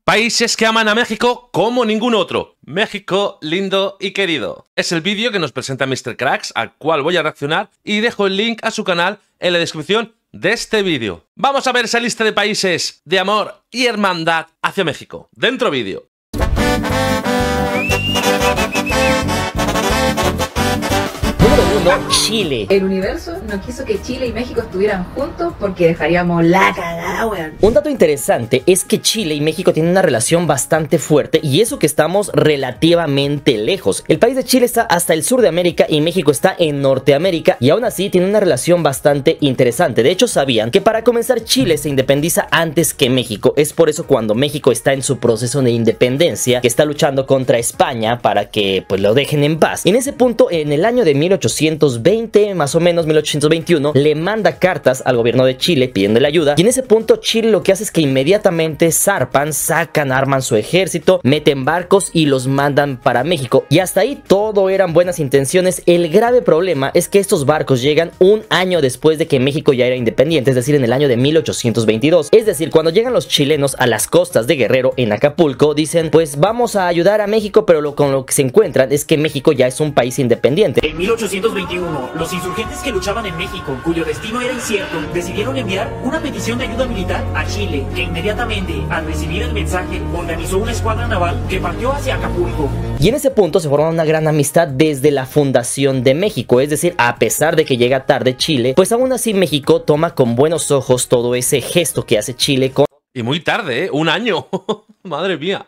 Países que aman a México como ningún otro. México, lindo y querido. Es el vídeo que nos presenta Mr. Cracks, al cual voy a reaccionar, y dejo el link a su canal en la descripción de este vídeo. Vamos a ver esa lista de países de amor y hermandad hacia México. Dentro vídeo. Chile. El universo no quiso que Chile y México estuvieran juntos porque dejaríamos la cagada, weón. Un dato interesante es que Chile y México tienen una relación bastante fuerte, y eso que estamos relativamente lejos. El país de Chile está hasta el sur de América y México está en Norteamérica, y aún así tienen una relación bastante interesante. De hecho, sabían que para comenzar Chile se independiza antes que México. Es por eso cuando México está en su proceso de independencia, que está luchando contra España para que pues lo dejen en paz. En ese punto, en el año de 1820, más o menos 1821, le manda cartas al gobierno de Chile pidiéndole ayuda, y en ese punto Chile lo que hace es que inmediatamente zarpan, arman su ejército, meten barcos y los mandan para México, y hasta ahí todo eran buenas intenciones. El grave problema es que estos barcos llegan un año después de que México ya era independiente, es decir, en el año de 1822. Es decir, cuando llegan los chilenos a las costas de Guerrero, en Acapulco, dicen pues vamos a ayudar a México, pero con lo que se encuentran es que México ya es un país independiente. En 1821, los insurgentes que luchaban en México, cuyo destino era incierto, decidieron enviar una petición de ayuda militar a Chile, que inmediatamente, al recibir el mensaje, organizó una escuadra naval que partió hacia Acapulco. Y en ese punto se forma una gran amistad desde la fundación de México, es decir, a pesar de que llega tarde Chile, pues aún así México toma con buenos ojos todo ese gesto que hace Chile con... Y muy tarde, ¿eh? Un año. Madre mía.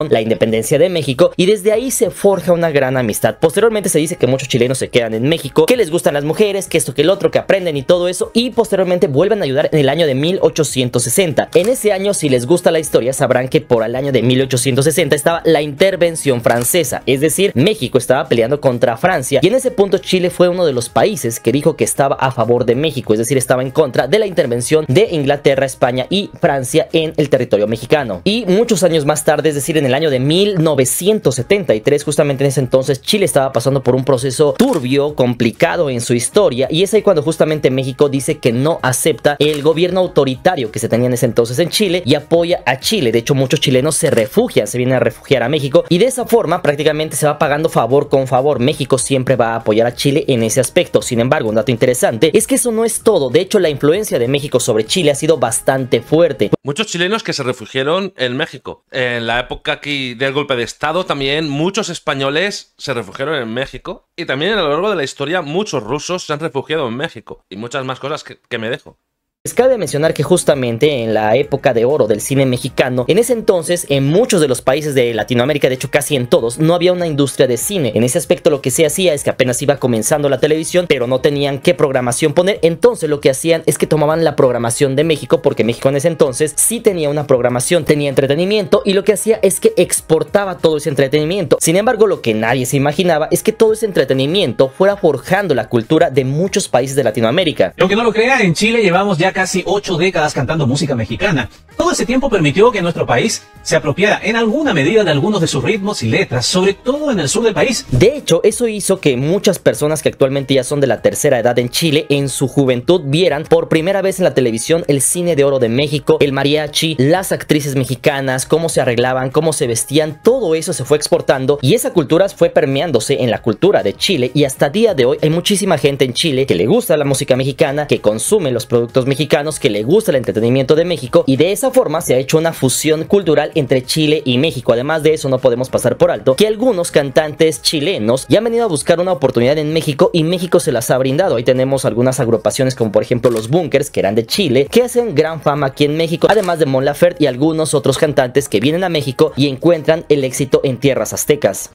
La independencia de México, y desde ahí se forja una gran amistad. Posteriormente se dice que muchos chilenos se quedan en México, que les gustan las mujeres, que esto, que el otro, que aprenden y todo eso, y posteriormente vuelven a ayudar en el año de 1860. En ese año, si les gusta la historia, sabrán que por el año de 1860 estaba la intervención francesa, es decir, México estaba peleando contra Francia, y en ese punto Chile fue uno de los países que dijo que estaba a favor de México, es decir, estaba en contra de la intervención de Inglaterra, España y Francia en el territorio mexicano. Y muchos años más tarde, es decir, en el año de 1973, justamente en ese entonces, Chile estaba pasando por un proceso turbio, complicado en su historia, y es ahí cuando justamente México dice que no acepta el gobierno autoritario que se tenía en ese entonces en Chile y apoya a Chile. De hecho, muchos chilenos se refugian, se vienen a refugiar a México, y de esa forma prácticamente se va pagando favor con favor. México siempre va a apoyar a Chile en ese aspecto. Sin embargo, un dato interesante es que eso no es todo. De hecho, la influencia de México sobre Chile ha sido bastante fuerte. Muchos chilenos que se refugiaron en México. En la época aquí del golpe de estado también muchos españoles se refugiaron en México, y también a lo largo de la historia muchos rusos se han refugiado en México, y muchas más cosas que me dejo. Les cabe mencionar que justamente en la época de oro del cine mexicano, en ese entonces, en muchos de los países de Latinoamérica, de hecho casi en todos, no había una industria de cine. En ese aspecto lo que se hacía es que apenas iba comenzando la televisión, pero no tenían qué programación poner. Entonces lo que hacían es que tomaban la programación de México, porque México en ese entonces sí tenía una programación, tenía entretenimiento, y lo que hacía es que exportaba todo ese entretenimiento. Sin embargo, lo que nadie se imaginaba es que todo ese entretenimiento fuera forjando la cultura de muchos países de Latinoamérica. Aunque no lo crean, en Chile llevamos ya casi 8 décadas cantando música mexicana. Todo ese tiempo permitió que nuestro país se apropiara en alguna medida de algunos de sus ritmos y letras, sobre todo en el sur del país. De hecho, eso hizo que muchas personas que actualmente ya son de la tercera edad en Chile, en su juventud vieran por primera vez en la televisión el cine de oro de México, el mariachi, las actrices mexicanas, cómo se arreglaban, cómo se vestían. Todo eso se fue exportando, y esa cultura fue permeándose en la cultura de Chile, y hasta día de hoy hay muchísima gente en Chile que le gusta la música mexicana, que consume los productos mexicanos, que le gusta el entretenimiento de México, y de esa forma se ha hecho una fusión cultural entre Chile y México. Además de eso, no podemos pasar por alto que algunos cantantes chilenos ya han venido a buscar una oportunidad en México, y México se las ha brindado. Ahí tenemos algunas agrupaciones como por ejemplo los Bunkers, que eran de Chile, que hacen gran fama aquí en México, además de Mon Laferte y algunos otros cantantes que vienen a México y encuentran el éxito en tierras aztecas.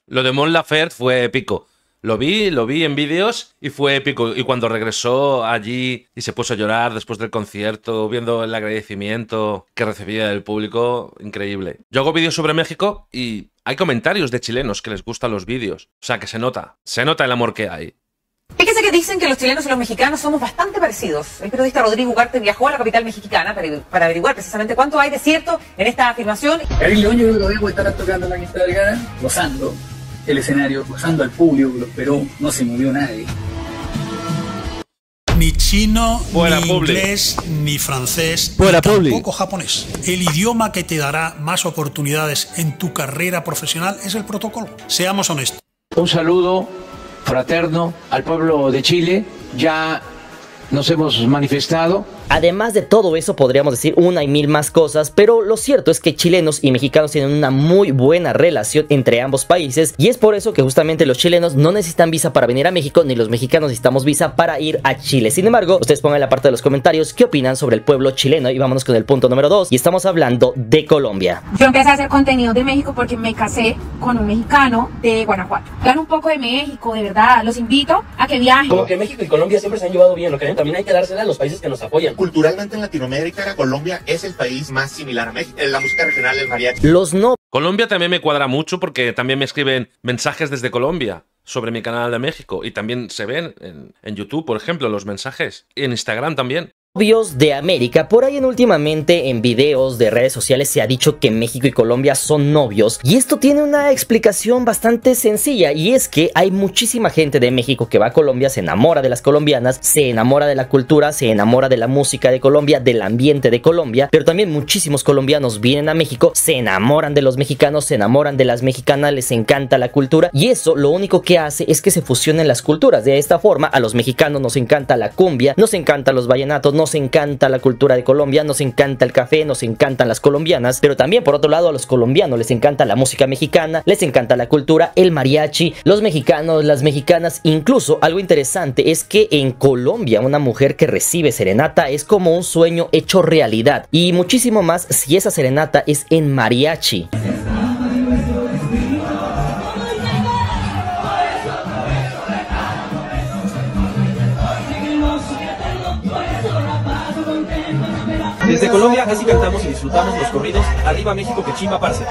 Lo de Mon Laferte fue épico. Lo vi en vídeos y fue épico. Y cuando regresó allí y se puso a llorar después del concierto, viendo el agradecimiento que recibía del público, increíble. Yo hago vídeos sobre México y hay comentarios de chilenos que les gustan los vídeos. O sea que se nota el amor que hay. Fíjese que dicen que los chilenos y los mexicanos somos bastante parecidos. El periodista Rodrigo Ugarte viajó a la capital mexicana para averiguar precisamente cuánto hay de cierto en esta afirmación. Ariel León, yo creo que todavía puede estar tocando la guitarra, gozando el escenario, gozando al público, que lo esperó, no se movió nadie. ni chino, Fuera, ni Publi. inglés, ni francés, Fuera, ni Publi. tampoco japonés. El idioma que te dará más oportunidades en tu carrera profesional es el protocolo. Seamos honestos. Un saludo fraterno al pueblo de Chile. Ya nos hemos manifestado. Además de todo eso, podríamos decir una y mil más cosas, pero lo cierto es que chilenos y mexicanos tienen una muy buena relación entre ambos países, y es por eso que justamente los chilenos no necesitan visa para venir a México, ni los mexicanos necesitamos visa para ir a Chile. Sin embargo, ustedes pongan en la parte de los comentarios qué opinan sobre el pueblo chileno, y vámonos con el punto número 2, y estamos hablando de Colombia. Yo empecé a hacer contenido de México porque me casé con un mexicano de Guanajuato. Hablan un poco de México, de verdad, los invito a que viajen. Como que México y Colombia siempre se han llevado bien, ¿lo creen? También hay que dársela a los países que nos apoyan. Culturalmente en Latinoamérica, Colombia es el país más similar a México. En la música regional del mariachi. Los no... Colombia también me cuadra mucho porque también me escriben mensajes desde Colombia sobre mi canal de México y también se ven en YouTube, por ejemplo, los mensajes, y en Instagram también. Novios de América. Por ahí últimamente en videos de redes sociales se ha dicho que México y Colombia son novios, y esto tiene una explicación bastante sencilla, y es que hay muchísima gente de México que va a Colombia, se enamora de las colombianas, se enamora de la cultura, se enamora de la música de Colombia, del ambiente de Colombia, pero también muchísimos colombianos vienen a México, se enamoran de los mexicanos, se enamoran de las mexicanas, les encanta la cultura, y eso lo único que hace es que se fusionen las culturas. De esta forma a los mexicanos nos encanta la cumbia, nos encantan los vallenatos, nos encanta la cultura de Colombia, nos encanta el café, nos encantan las colombianas, pero también por otro lado a los colombianos les encanta la música mexicana, les encanta la cultura, el mariachi, los mexicanos, las mexicanas. Incluso algo interesante es que en Colombia una mujer que recibe serenata es como un sueño hecho realidad, y muchísimo más si esa serenata es en mariachi. Desde Colombia así cantamos y disfrutamos los corridos Arriba México, que chimba, parce.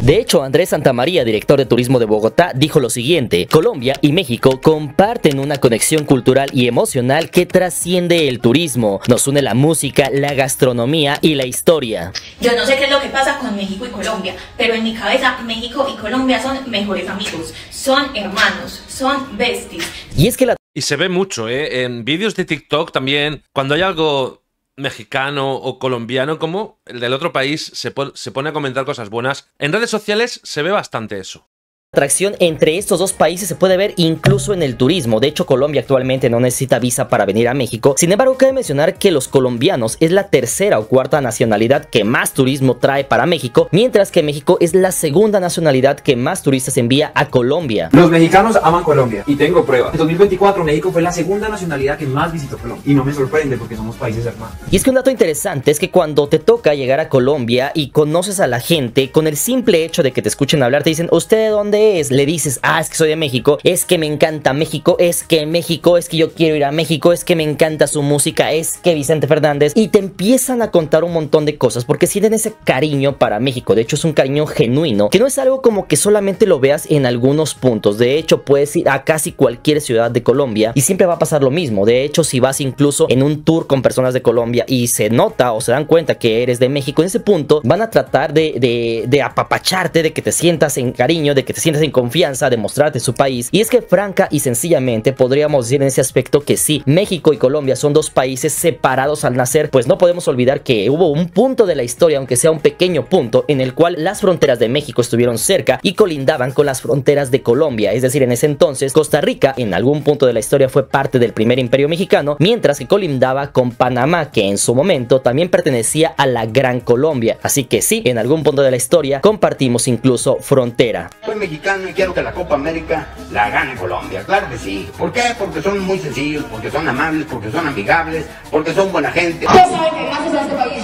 De hecho, Andrés Santamaría, director de turismo de Bogotá, dijo lo siguiente: Colombia y México comparten una conexión cultural y emocional que trasciende el turismo. Nos une la música, la gastronomía y la historia. Yo no sé qué es lo que pasa con México y Colombia, pero en mi cabeza México y Colombia son mejores amigos, son hermanos, son besties. Y es que Y se ve mucho, en vídeos de TikTok también, cuando hay algo mexicano o colombiano, como el del otro país se pone a comentar cosas buenas. En redes sociales se ve bastante eso. atracción entre estos dos países se puede ver incluso en el turismo. De hecho, Colombia actualmente no necesita visa para venir a México. Sin embargo, cabe mencionar que los colombianos es la tercera o cuarta nacionalidad que más turismo trae para México, mientras que México es la segunda nacionalidad que más turistas envía a Colombia. Los mexicanos aman Colombia y tengo pruebas. En 2024 México fue la segunda nacionalidad que más visitó Colombia, y no me sorprende porque somos países hermanos. Y es que un dato interesante es que cuando te toca llegar a Colombia y conoces a la gente, con el simple hecho de que te escuchen hablar, te dicen, ¿usted de dónde es? Le dices, es que soy de México, es que me encanta México, es que México, es que yo quiero ir a México, es que me encanta su música, es que Vicente Fernández, y te empiezan a contar un montón de cosas porque sienten ese cariño para México. De hecho, es un cariño genuino, que no es algo como que solamente lo veas en algunos puntos. De hecho, puedes ir a casi cualquier ciudad de Colombia y siempre va a pasar lo mismo. De hecho, si vas incluso en un tour con personas de Colombia y se nota o se dan cuenta que eres de México, en ese punto van a tratar de apapacharte, de que te sientas en cariño, de que te sientas en confianza, de mostrarte su país. Y es que franca y sencillamente podríamos decir en ese aspecto que sí, México y Colombia son dos países separados al nacer, pues no podemos olvidar que hubo un punto de la historia, aunque sea un pequeño punto, en el cual las fronteras de México estuvieron cerca y colindaban con las fronteras de Colombia. Es decir, en ese entonces Costa Rica en algún punto de la historia fue parte del primer imperio mexicano, mientras que colindaba con Panamá, que en su momento también pertenecía a la Gran Colombia. Así que sí, en algún punto de la historia compartimos incluso frontera. Soy mexicano y quiero que la Copa América la gane Colombia, claro que sí. ¿Por qué? Porque son muy sencillos, porque son amables, porque son amigables, porque son buena gente. Ya saben que gracias a este país,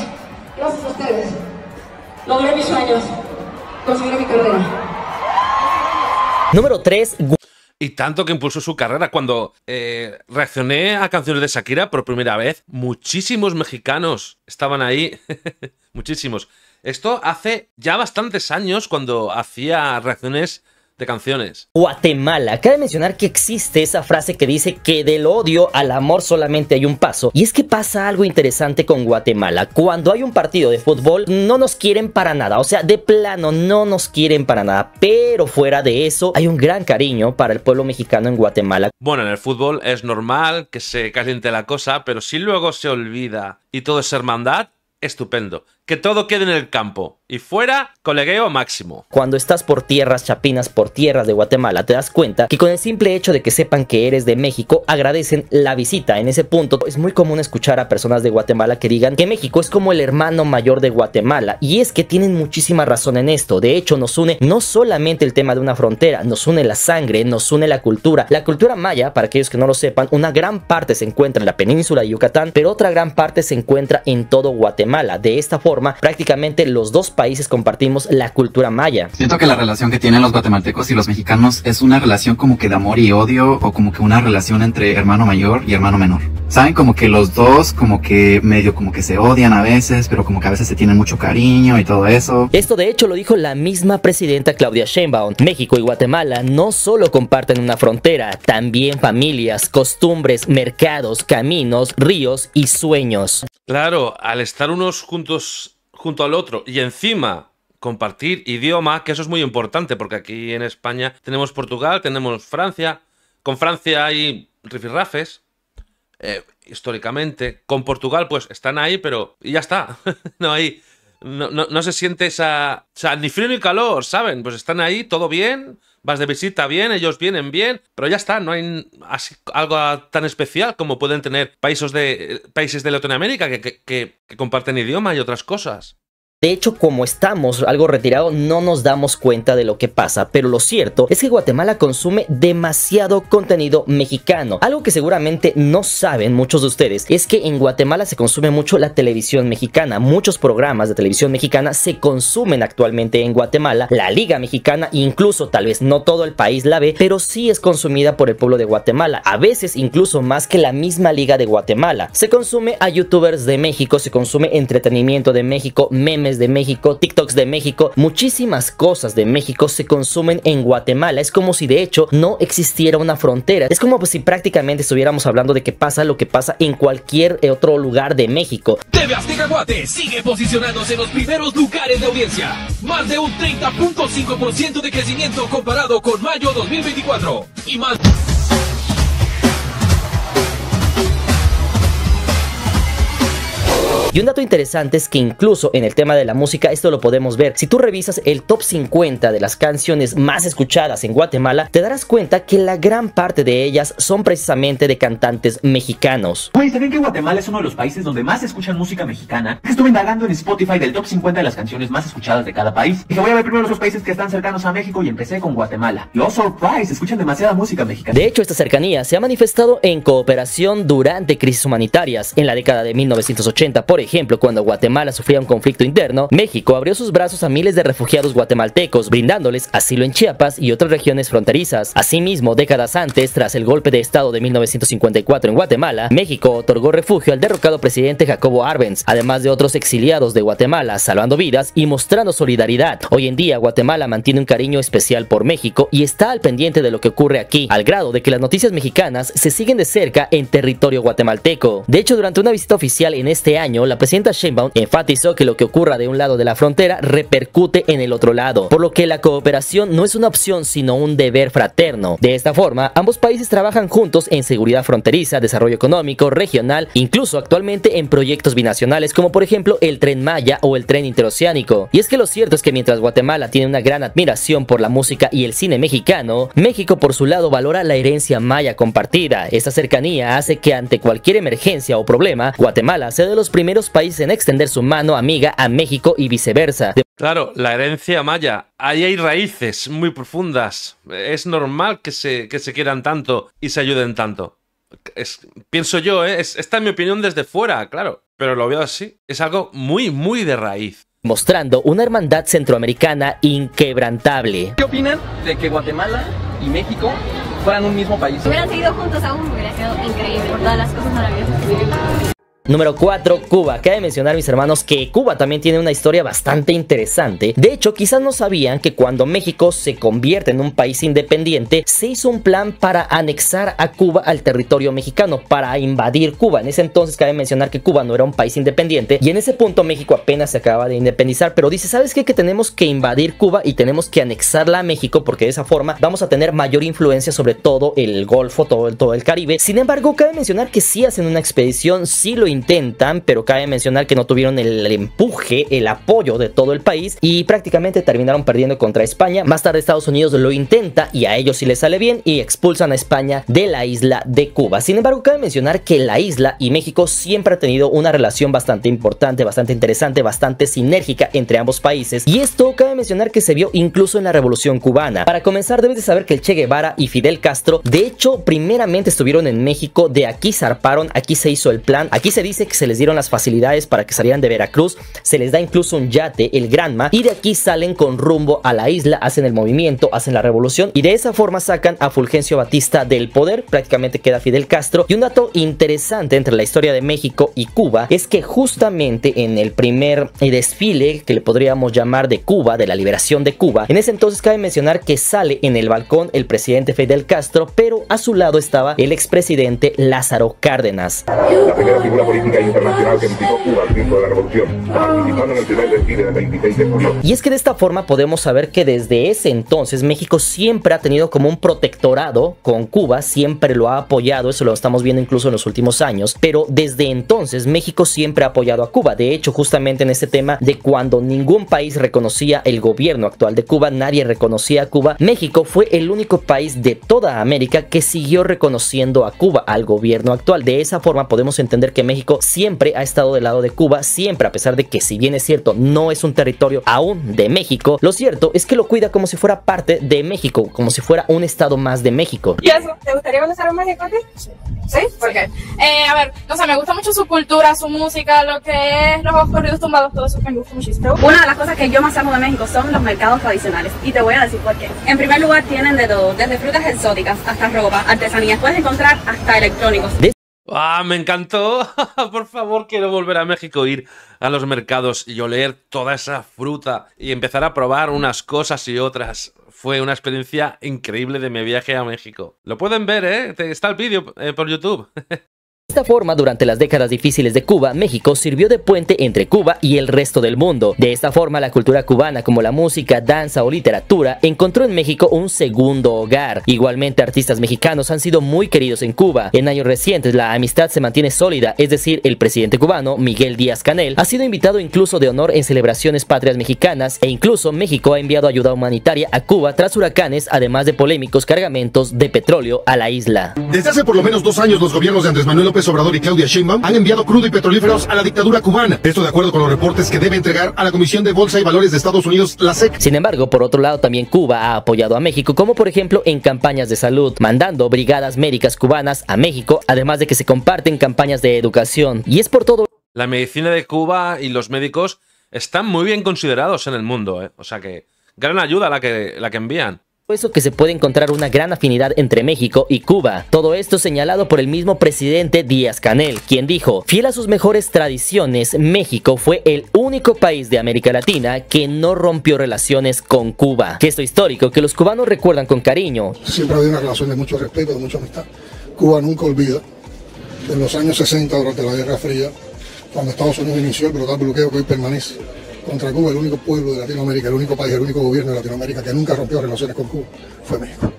gracias a ustedes, logré mis sueños, conseguiré mi carrera. Número 3. Y tanto que impulsó su carrera. Cuando reaccioné a canciones de Shakira por primera vez, muchísimos mexicanos estaban ahí. Muchísimos. Esto hace ya bastantes años, cuando hacía reacciones de canciones. Guatemala. Cabe mencionar que existe esa frase que dice que del odio al amor solamente hay un paso. Y es que pasa algo interesante con Guatemala. Cuando hay un partido de fútbol, no nos quieren para nada. O sea, de plano, no nos quieren para nada. Pero fuera de eso, hay un gran cariño para el pueblo mexicano en Guatemala. Bueno, en el fútbol es normal que se caliente la cosa, pero si luego se olvida y todo es hermandad, estupendo. Que todo quede en el campo. Y fuera, colegueo máximo. Cuando estás por tierras chapinas, por tierras de Guatemala, te das cuenta que con el simple hecho de que sepan que eres de México, agradecen la visita. En ese punto, es muy común escuchar a personas de Guatemala que digan que México es como el hermano mayor de Guatemala. Y es que tienen muchísima razón en esto. De hecho, nos une no solamente el tema de una frontera, nos une la sangre, nos une la cultura. La cultura maya, para aquellos que no lo sepan, una gran parte se encuentra en la península de Yucatán, pero otra gran parte se encuentra en todo Guatemala. De esta forma, prácticamente los dos países compartimos la cultura maya. Siento que la relación que tienen los guatemaltecos y los mexicanos es una relación como que de amor y odio, o como que una relación entre hermano mayor y hermano menor. Saben, como que los dos como que medio como que se odian a veces, pero como que a veces se tienen mucho cariño y todo eso. Esto de hecho lo dijo la misma presidenta Claudia Sheinbaum. México y Guatemala no solo comparten una frontera, también familias, costumbres, mercados, caminos, ríos y sueños. Claro, al estar unos juntos junto al otro y encima compartir idioma, que eso es muy importante porque aquí en España tenemos Portugal, tenemos Francia. Con Francia hay rifirrafes, históricamente. Con Portugal pues están ahí, pero y ya está. No se siente esa... O sea, ni frío ni calor, ¿saben? Pues están ahí, todo bien, vas de visita bien, ellos vienen bien, pero ya está, no hay así, algo tan especial como pueden tener países de Latinoamérica que comparten idioma y otras cosas. De hecho, como estamos algo retirados, no nos damos cuenta de lo que pasa, pero lo cierto es que Guatemala consume demasiado contenido mexicano. Algo que seguramente no saben muchos de ustedes es que en Guatemala se consume mucho la televisión mexicana. Muchos programas de televisión mexicana se consumen actualmente en Guatemala. La Liga Mexicana, incluso tal vez no todo el país la ve, pero sí es consumida por el pueblo de Guatemala. A veces incluso más que la misma Liga de Guatemala. Se consume a youtubers de México, se consume entretenimiento de México, memes de México, TikToks de México, muchísimas cosas de México se consumen en Guatemala. Es como si de hecho no existiera una frontera. Es como si prácticamente estuviéramos hablando de que pasa lo que pasa en cualquier otro lugar de México. TV Azteca Guate sigue posicionándose en los primeros lugares de audiencia. Más de un 30.5% de crecimiento comparado con mayo 2024. Y más... Y un dato interesante es que incluso en el tema de la música esto lo podemos ver. Si tú revisas el top 50 de las canciones más escuchadas en Guatemala, te darás cuenta que la gran parte de ellas son precisamente de cantantes mexicanos. Güey, ¿sabían que Guatemala es uno de los países donde más se escuchan música mexicana? Estuve indagando en Spotify del top 50 de las canciones más escuchadas de cada país. Dije, voy a ver primero los países que están cercanos a México y empecé con Guatemala. Y oh, surprise, escuchan demasiada música mexicana. De hecho, esta cercanía se ha manifestado en cooperación durante crisis humanitarias. En la década de 1980, por ejemplo, cuando Guatemala sufría un conflicto interno, México abrió sus brazos a miles de refugiados guatemaltecos, brindándoles asilo en Chiapas y otras regiones fronterizas. Asimismo, décadas antes, tras el golpe de estado de 1954 en Guatemala, México otorgó refugio al derrocado presidente Jacobo Arbenz, además de otros exiliados de Guatemala, salvando vidas y mostrando solidaridad. Hoy en día, Guatemala mantiene un cariño especial por México y está al pendiente de lo que ocurre aquí, al grado de que las noticias mexicanas se siguen de cerca en territorio guatemalteco. De hecho, durante una visita oficial en este año, la presidenta Sheinbaum enfatizó que lo que ocurra de un lado de la frontera repercute en el otro lado, por lo que la cooperación no es una opción sino un deber fraterno. De esta forma, ambos países trabajan juntos en seguridad fronteriza, desarrollo económico, regional, incluso actualmente en proyectos binacionales como por ejemplo el Tren Maya o el Tren Interoceánico. Y es que lo cierto es que mientras Guatemala tiene una gran admiración por la música y el cine mexicano, México por su lado valora la herencia maya compartida. Esta cercanía hace que ante cualquier emergencia o problema, Guatemala sea de los primeros países en extender su mano amiga a México y viceversa. Claro, la herencia maya. Ahí hay raíces muy profundas. Es normal que se quieran tanto y se ayuden tanto. Pienso yo, esta es mi opinión desde fuera, claro. Pero lo veo así. Es algo muy, muy de raíz. Mostrando una hermandad centroamericana inquebrantable. ¿Qué opinan de que Guatemala y México fueran un mismo país? Si hubieran seguido juntos aún, hubiera sido increíble por todas las cosas maravillosas que vivimos. Número 4, Cuba. Cabe mencionar, mis hermanos, que Cuba también tiene una historia bastante interesante. De hecho, quizás no sabían que cuando México se convierte en un país independiente, se hizo un plan para anexar a Cuba al territorio mexicano, para invadir Cuba. En ese entonces cabe mencionar que Cuba no era un país independiente y en ese punto México apenas se acaba de independizar, pero dice, ¿sabes qué? Que tenemos que invadir Cuba y tenemos que anexarla a México porque de esa forma vamos a tener mayor influencia sobre todo el Golfo, todo el Caribe. Sin embargo, cabe mencionar que sí hacen una expedición, sí lo intentan, pero cabe mencionar que no tuvieron el empuje, el apoyo de todo el país y prácticamente terminaron perdiendo contra España. Más tarde Estados Unidos lo intenta y a ellos sí les sale bien y expulsan a España de la isla de Cuba. Sin embargo, cabe mencionar que la isla y México siempre han tenido una relación bastante importante, bastante interesante, bastante sinérgica entre ambos países y esto cabe mencionar que se vio incluso en la Revolución Cubana. Para comenzar, debes de saber que el Che Guevara y Fidel Castro, de hecho, primeramente estuvieron en México, de aquí zarparon, aquí se hizo el plan, aquí se dice que se les dieron las facilidades para que salieran de Veracruz, se les da incluso un yate, el Granma, y de aquí salen con rumbo a la isla, hacen el movimiento, hacen la revolución y de esa forma sacan a Fulgencio Batista del poder, prácticamente queda Fidel Castro. Y un dato interesante entre la historia de México y Cuba es que justamente en el primer desfile que le podríamos llamar de Cuba, de la liberación de Cuba, en ese entonces cabe mencionar que sale en el balcón el presidente Fidel Castro, pero a su lado estaba el expresidente Lázaro Cárdenas. La primera figura política internacional que visitó Cuba al triunfo de la revolución, participando en el primer desfile del 26 de julio. Y es que de esta forma podemos saber que desde ese entonces México siempre ha tenido como un protectorado con Cuba, siempre lo ha apoyado, eso lo estamos viendo incluso en los últimos años, pero desde entonces México siempre ha apoyado a Cuba. De hecho, justamente en este tema de cuando ningún país reconocía el gobierno actual de Cuba, nadie reconocía a Cuba, México fue el único país de toda América que siguió reconociendo a Cuba, al gobierno actual. De esa forma podemos entender que México siempre ha estado del lado de Cuba, siempre, a pesar de que, si bien es cierto, no es un territorio aún de México, lo cierto es que lo cuida como si fuera parte de México, como si fuera un estado más de México. ¿Y eso? ¿Te gustaría conocer a México a ti? ¿Sí? ¿Por qué? A ver, o sea, me gusta mucho su cultura, su música, lo que es los corridos tumbados, todo eso me gusta muchísimo. Una de las cosas que yo más amo de México son los mercados tradicionales y te voy a decir por qué. En primer lugar tienen de todo, desde frutas exóticas hasta ropa, artesanías, puedes encontrar hasta electrónicos. ¡Ah, me encantó! Por favor, quiero volver a México, ir a los mercados y oler toda esa fruta y empezar a probar unas cosas y otras. Fue una experiencia increíble de mi viaje a México. Lo pueden ver, ¿eh? Está el vídeo por YouTube. De esta forma, durante las décadas difíciles de Cuba, México sirvió de puente entre Cuba y el resto del mundo. De esta forma, la cultura cubana, como la música, danza o literatura, encontró en México un segundo hogar. Igualmente, artistas mexicanos han sido muy queridos en Cuba. En años recientes, la amistad se mantiene sólida, es decir, el presidente cubano, Miguel Díaz-Canel, ha sido invitado incluso de honor en celebraciones patrias mexicanas e incluso México ha enviado ayuda humanitaria a Cuba tras huracanes, además de polémicos cargamentos de petróleo a la isla. Desde hace por lo menos 2 años, los gobiernos de Andrés Manuel López Obrador y Claudia Sheinbaum han enviado crudo y petrolíferos a la dictadura cubana. Esto de acuerdo con los reportes que debe entregar a la Comisión de Bolsa y Valores de Estados Unidos, la SEC. Sin embargo, por otro lado, también Cuba ha apoyado a México, como por ejemplo en campañas de salud, mandando brigadas médicas cubanas a México, además de que se comparten campañas de educación. Y es por todo... La medicina de Cuba y los médicos están muy bien considerados en el mundo, ¿eh? O sea que gran ayuda la que envían. Eso que se puede encontrar una gran afinidad entre México y Cuba. Todo esto señalado por el mismo presidente Díaz-Canel, quien dijo: fiel a sus mejores tradiciones, México fue el único país de América Latina que no rompió relaciones con Cuba. Gesto histórico que los cubanos recuerdan con cariño. Siempre ha habido una relación de mucho respeto, de mucha amistad. Cuba nunca olvida, en los años 60, durante la Guerra Fría, cuando Estados Unidos inició el brutal bloqueo que hoy permanece contra Cuba, el único pueblo de Latinoamérica, el único país, el único gobierno de Latinoamérica que nunca rompió relaciones con Cuba fue México.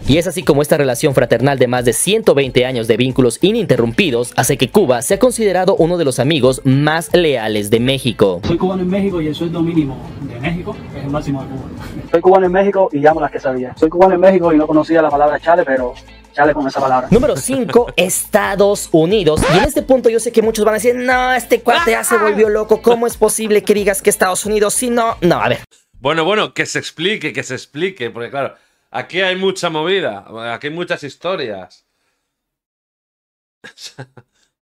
Y es así como esta relación fraternal de más de 120 años de vínculos ininterrumpidos hace que Cuba sea considerado uno de los amigos más leales de México. Soy cubano en México y el sueldo mínimo de México es el máximo de Cuba. Soy cubano en México y llamo las que sabía. Soy cubano en México y no conocía la palabra chale, pero chale con esa palabra. Número 5, Estados Unidos. Y en este punto yo sé que muchos van a decir: no, este cuate ya se volvió loco. ¿Cómo es posible que digas que Estados Unidos? Si no, no, a ver. Bueno, que se explique, porque claro, aquí hay mucha movida, aquí hay muchas historias.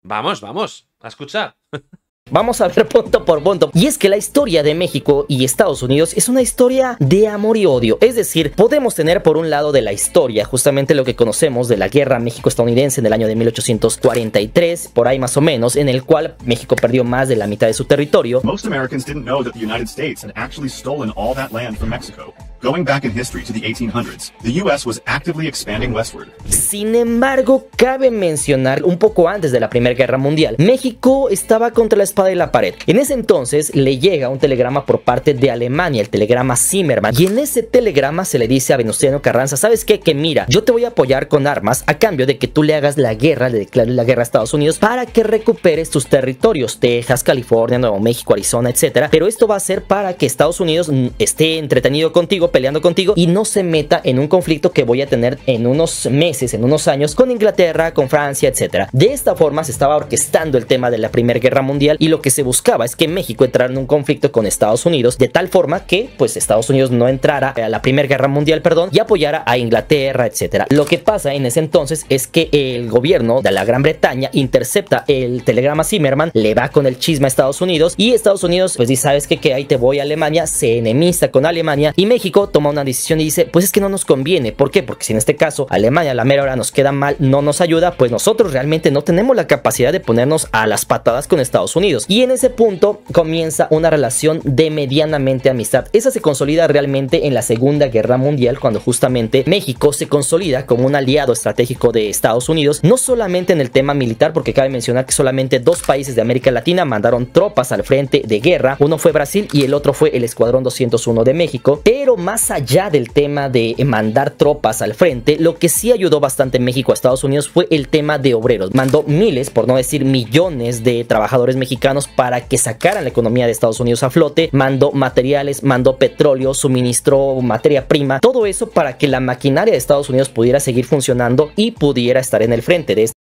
Vamos, a escuchar. Vamos a ver punto por punto. Y es que la historia de México y Estados Unidos es una historia de amor y odio. Es decir, podemos tener por un lado de la historia justamente lo que conocemos de la guerra México-estadounidense en el año de 1843, por ahí más o menos, en el cual México perdió más de la mitad de su territorio. Most Americans didn't know that the United States had actually stolen all that land from Mexico. Going back in history to the 1800s, the US was actively expanding westward. Sin embargo, cabe mencionar un poco antes de la Primera Guerra Mundial, México estaba contra la espada y la pared. En ese entonces le llega un telegrama por parte de Alemania, el telegrama Zimmermann, y en ese telegrama se le dice a Venustiano Carranza, ¿sabes qué? Que mira, yo te voy a apoyar con armas a cambio de que tú le hagas la guerra, le declares la guerra a Estados Unidos para que recuperes tus territorios, Texas, California, Nuevo México, Arizona, etcétera. Pero esto va a ser para que Estados Unidos esté entretenido contigo, peleando contigo y no se meta en un conflicto que voy a tener en unos meses, en unos años con Inglaterra, con Francia, etcétera. De esta forma se estaba orquestando el tema de la Primera Guerra Mundial y lo que se buscaba es que México entrara en un conflicto con Estados Unidos de tal forma que pues Estados Unidos no entrara a la Primera Guerra Mundial, y apoyara a Inglaterra, etcétera. Lo que pasa en ese entonces es que el gobierno de la Gran Bretaña intercepta el telegrama Zimmermann, le va con el chisme a Estados Unidos y Estados Unidos pues dice, ¿sabes qué? Que ahí te voy a Alemania, se enemista con Alemania y México toma una decisión y dice, pues es que no nos conviene. ¿Por qué? Porque si en este caso Alemania a la mera hora nos queda mal, no nos ayuda, pues nosotros realmente no tenemos la capacidad de ponernos a las patadas con Estados Unidos. Y en ese punto comienza una relación de medianamente amistad. Esa se consolida realmente en la Segunda Guerra Mundial, cuando justamente México se consolida como un aliado estratégico de Estados Unidos, no solamente en el tema militar, porque cabe mencionar que solamente dos países de América Latina mandaron tropas al frente de guerra, uno fue Brasil y el otro fue el Escuadrón 201 de México, pero más allá del tema de mandar tropas al frente, lo que sí ayudó bastante México a Estados Unidos fue el tema de obreros. Mandó miles, por no decir millones de trabajadores mexicanos para que sacaran la economía de Estados Unidos a flote, mandó materiales, mandó petróleo, suministró materia prima, todo eso para que la maquinaria de Estados Unidos pudiera seguir funcionando y pudiera estar en el frente de esto.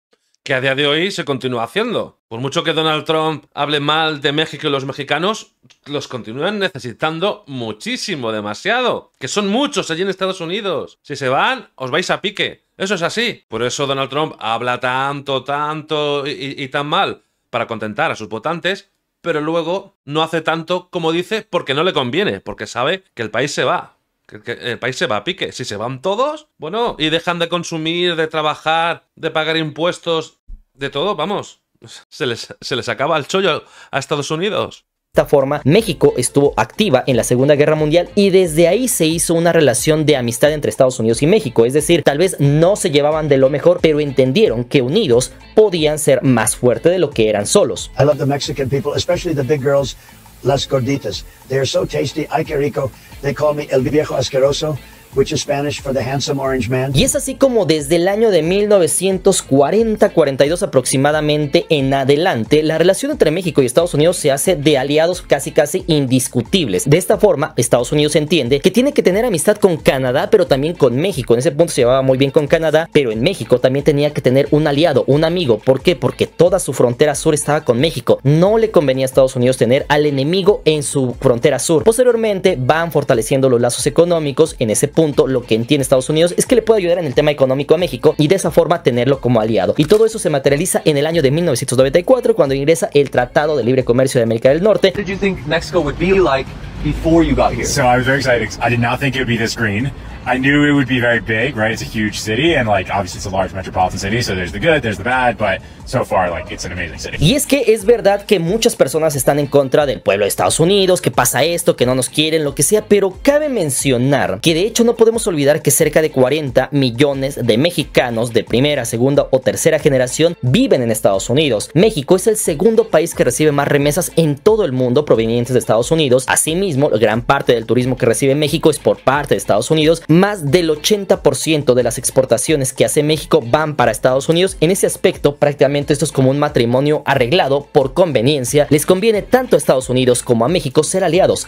Que a día de hoy se continúa haciendo. Por mucho que Donald Trump hable mal de México y los mexicanos, los continúan necesitando muchísimo, demasiado. Que son muchos allí en Estados Unidos. Si se van, os vais a pique. Eso es así. Por eso Donald Trump habla tanto y tan mal para contentar a sus votantes, pero luego no hace tanto como dice porque no le conviene, porque sabe que el país se va. Que el país se va a pique. Si se van todos, bueno, y dejan de consumir, de trabajar, de pagar impuestos, de todo, vamos, se les acaba el chollo a Estados Unidos. De esta forma, México estuvo activa en la Segunda Guerra Mundial y desde ahí se hizo una relación de amistad entre Estados Unidos y México. Es decir, tal vez no se llevaban de lo mejor, pero entendieron que unidos podían ser más fuertes de lo que eran solos. I love the Mexican people, especially the big girls, las gorditas. They are so tasty. Ay, qué rico. They call me el viejo asqueroso, which is Spanish for the handsome orange man. Y es así como desde el año de 1940-42 aproximadamente en adelante, la relación entre México y Estados Unidos se hace de aliados casi indiscutibles. De esta forma, Estados Unidos entiende que tiene que tener amistad con Canadá, pero también con México. En ese punto se llevaba muy bien con Canadá, pero en México también tenía que tener un aliado, un amigo. ¿Por qué? Porque toda su frontera sur estaba con México. No le convenía a Estados Unidos tener al enemigo en su frontera sur. Posteriormente van fortaleciendo los lazos económicos. En ese punto, lo que entiende Estados Unidos es que le puede ayudar en el tema económico a México y de esa forma tenerlo como aliado. Y todo eso se materializa en el año de 1994 cuando ingresa el Tratado de Libre Comercio de América del Norte. What did you think Mexico would be like before you got here? So I was very excited. I did not think it would be this green. I knew it would be very big, right? It's a huge city and like obviously it's a large metropolitan city, so there's the good, there's the bad, but so far like it's an amazing city. Y es que es verdad que muchas personas están en contra del pueblo de Estados Unidos, que pasa esto, que no nos quieren, lo que sea, pero cabe mencionar que de hecho no podemos olvidar que cerca de 40 millones de mexicanos de primera, segunda o tercera generación viven en Estados Unidos. México es el segundo país que recibe más remesas en todo el mundo provenientes de Estados Unidos. Asimismo, gran parte del turismo que recibe México es por parte de Estados Unidos. Más del 80% de las exportaciones que hace México van para Estados Unidos. En ese aspecto, prácticamente esto es como un matrimonio arreglado por conveniencia. Les conviene tanto a Estados Unidos como a México ser aliados.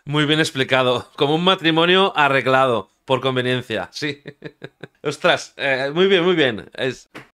Muy bien explicado, como un matrimonio arreglado por conveniencia, sí. Ostras, muy bien, muy bien.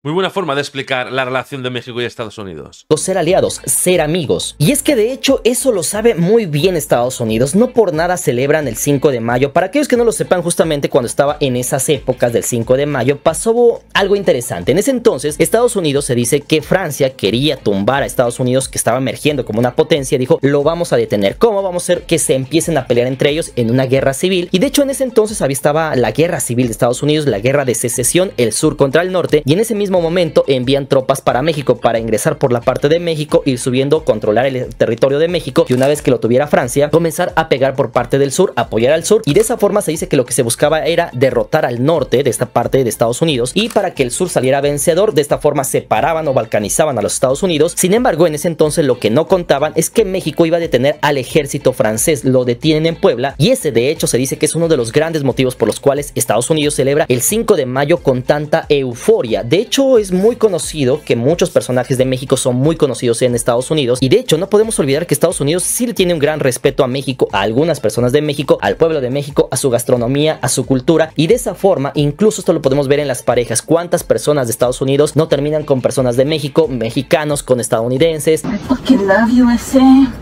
Muy buena forma de explicar la relación de México y Estados Unidos. Ser aliados, ser amigos. Y es que de hecho eso lo sabe muy bien Estados Unidos. No por nada celebran el 5 de mayo. Para aquellos que no lo sepan, justamente cuando estaba en esas épocas del 5 de mayo pasó algo interesante. En ese entonces Estados Unidos, se dice que Francia quería tumbar a Estados Unidos, que estaba emergiendo como una potencia. Dijo, lo vamos a detener. ¿Cómo? Vamos a hacer que se empiecen a pelear entre ellos en una guerra civil. Y de hecho en ese entonces estaba la guerra civil de Estados Unidos, la guerra de secesión, el sur contra el norte. Y en ese mismo momento envían tropas para México para ingresar por la parte de México, ir subiendo, controlar el territorio de México, y una vez que lo tuviera Francia, comenzar a pegar por parte del sur, apoyar al sur, y de esa forma se dice que lo que se buscaba era derrotar al norte de esta parte de Estados Unidos, y para que el sur saliera vencedor, de esta forma separaban o balcanizaban a los Estados Unidos. Sin embargo, en ese entonces lo que no contaban es que México iba a detener al ejército francés. Lo detienen en Puebla, y ese de hecho se dice que es uno de los grandes motivos por los cuales Estados Unidos celebra el 5 de mayo con tanta euforia. De hecho es muy conocido que muchos personajes de México son muy conocidos en Estados Unidos, y de hecho no podemos olvidar que Estados Unidos sí le tiene un gran respeto a México, a algunas personas de México, al pueblo de México, a su gastronomía, a su cultura, y de esa forma incluso esto lo podemos ver en las parejas. ¿Cuántas personas de Estados Unidos no terminan con personas de México, mexicanos con estadounidenses? I fucking love USA. I'm